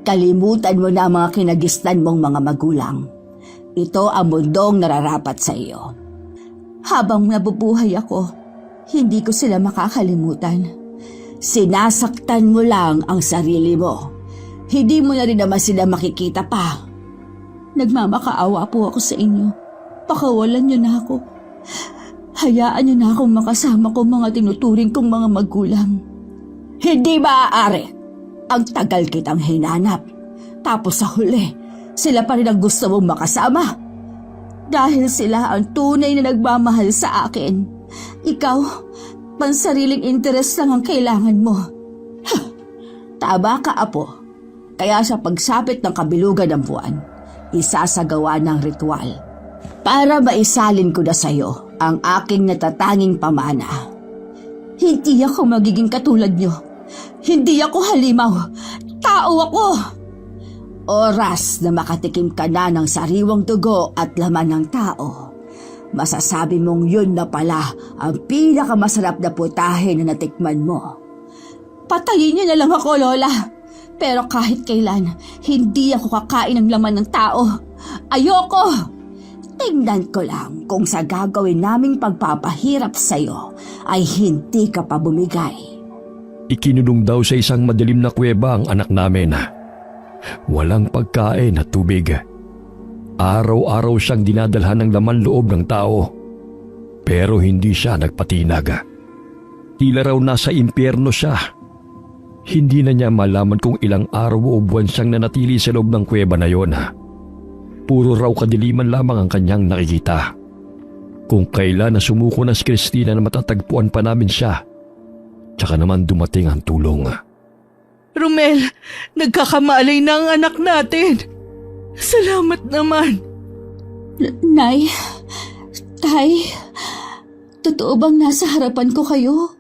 Kalimutan mo na ang mga kinagistan mong mga magulang. Ito ang mundong nararapat sa iyo. Habang nabubuhay ako, hindi ko sila makakalimutan. Sinasaktan mo lang ang sarili mo. Hindi mo na rin naman sila makikita pa. Nagmamakaawa po ako sa inyo. Pakawalan niyo na ako. Hayaan niyo na akong makasama ko mga tinuturing kong mga magulang. Hindi maaari. Ang tagal kitang hinanap. Tapos sa huli, sila pa rin ang gusto mong makasama. Dahil sila ang tunay na nagmamahal sa akin. Ikaw, pansariling interes lang ang kailangan mo. Tama ka, Apo. Kaya sa pagsapit ng kabilugan ng buwan, isasagawa ng ritual para maisalin ko na sa'yo ang aking natatanging pamana. Hindi ako magiging katulad niyo. Hindi ako halimaw. Tao ako. Oras na makatikim ka na ng sariwang dugo at laman ng tao, masasabi mong yun na pala ang pinakamasarap na putahe na natikman mo. Patayin niyo na lang ako, Lola. Pero kahit kailan, hindi ako kakain ng laman ng tao. Ayoko! Tingnan ko lang kung sa gagawin naming pagpapahirap sa'yo ay hindi ka pa bumigay. Ikinulong daw sa isang madilim na kuweba ang anak namin. Walang pagkain at tubig. Araw-araw siyang dinadalhan ng laman loob ng tao. Pero hindi siya nagpatinag. Tila raw nasa impyerno siya. Hindi na niya malaman kung ilang araw o buwan siyang nanatili sa loob ng kuweba na yon. Puro raw kadiliman lamang ang kanyang nakikita. Kung kailan na sumuko na si Christina na matatagpuan pa namin siya, tsaka naman dumating ang tulong. Romel, nagkakamalay na ang anak natin. Salamat naman. Nay, Tay, totoo bang nasa harapan ko kayo?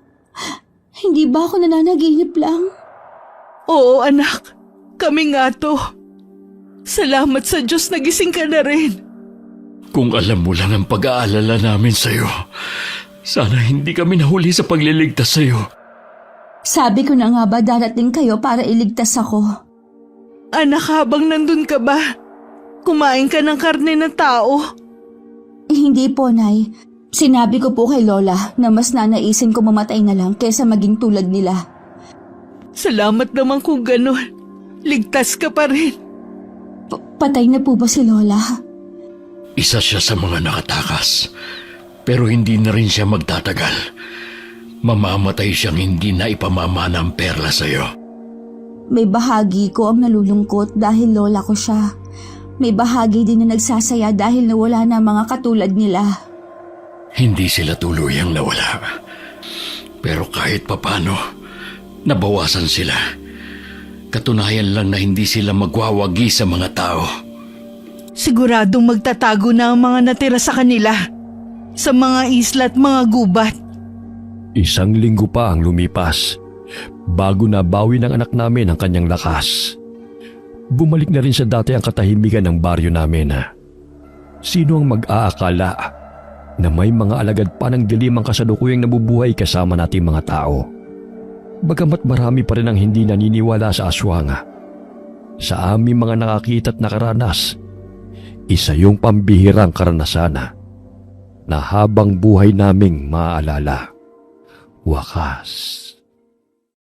Hindi ba ako nananaginip lang? Oo, anak. Kami nga to. Salamat sa Diyos na gising ka na rin. Kung alam mo lang ang pag-aalala namin sa'yo, sana hindi kami nahuli sa pagliligtas sa'yo. Sabi ko na nga ba darating kayo para iligtas ako? Anak, habang nandun ka ba? Kumain ka ng karne ng tao? Hindi po, Nay. Sinabi ko po kay Lola na mas nanaisin ko mamatay na lang kaysa maging tulad nila. Salamat naman kung ganun. Ligtas ka pa rin. Patay na po ba si Lola? Isa siya sa mga nakatakas, pero hindi na rin siya magtatagal. Mamamatay siyang hindi na ipamamana ang perla sa'yo. May bahagi ko ang nalulungkot dahil Lola ko siya. May bahagi din na nagsasaya dahil nawala na mga katulad nila. Hindi sila tuluyang nawala. Pero kahit papano, nabawasan sila. Katunayan lang na hindi sila magwawagi sa mga tao. Siguradong magtatago na ang mga natira sa kanila. Sa mga isla at mga gubat. Isang linggo pa ang lumipas bago nabawi ng anak namin ang kanyang lakas. Bumalik na rin sa dati ang katahimikan ng baryo namin. Sino ang mag-aakala na may mga alagad pa ng dilim ang kasalukuyang nabubuhay kasama nating mga tao? Bagamat marami pa rin ang hindi naniniwala sa aswang, Sa aming mga nakakita't nakaranas, isa yung pambihirang karanasan na habang buhay naming maaalala. Wakas.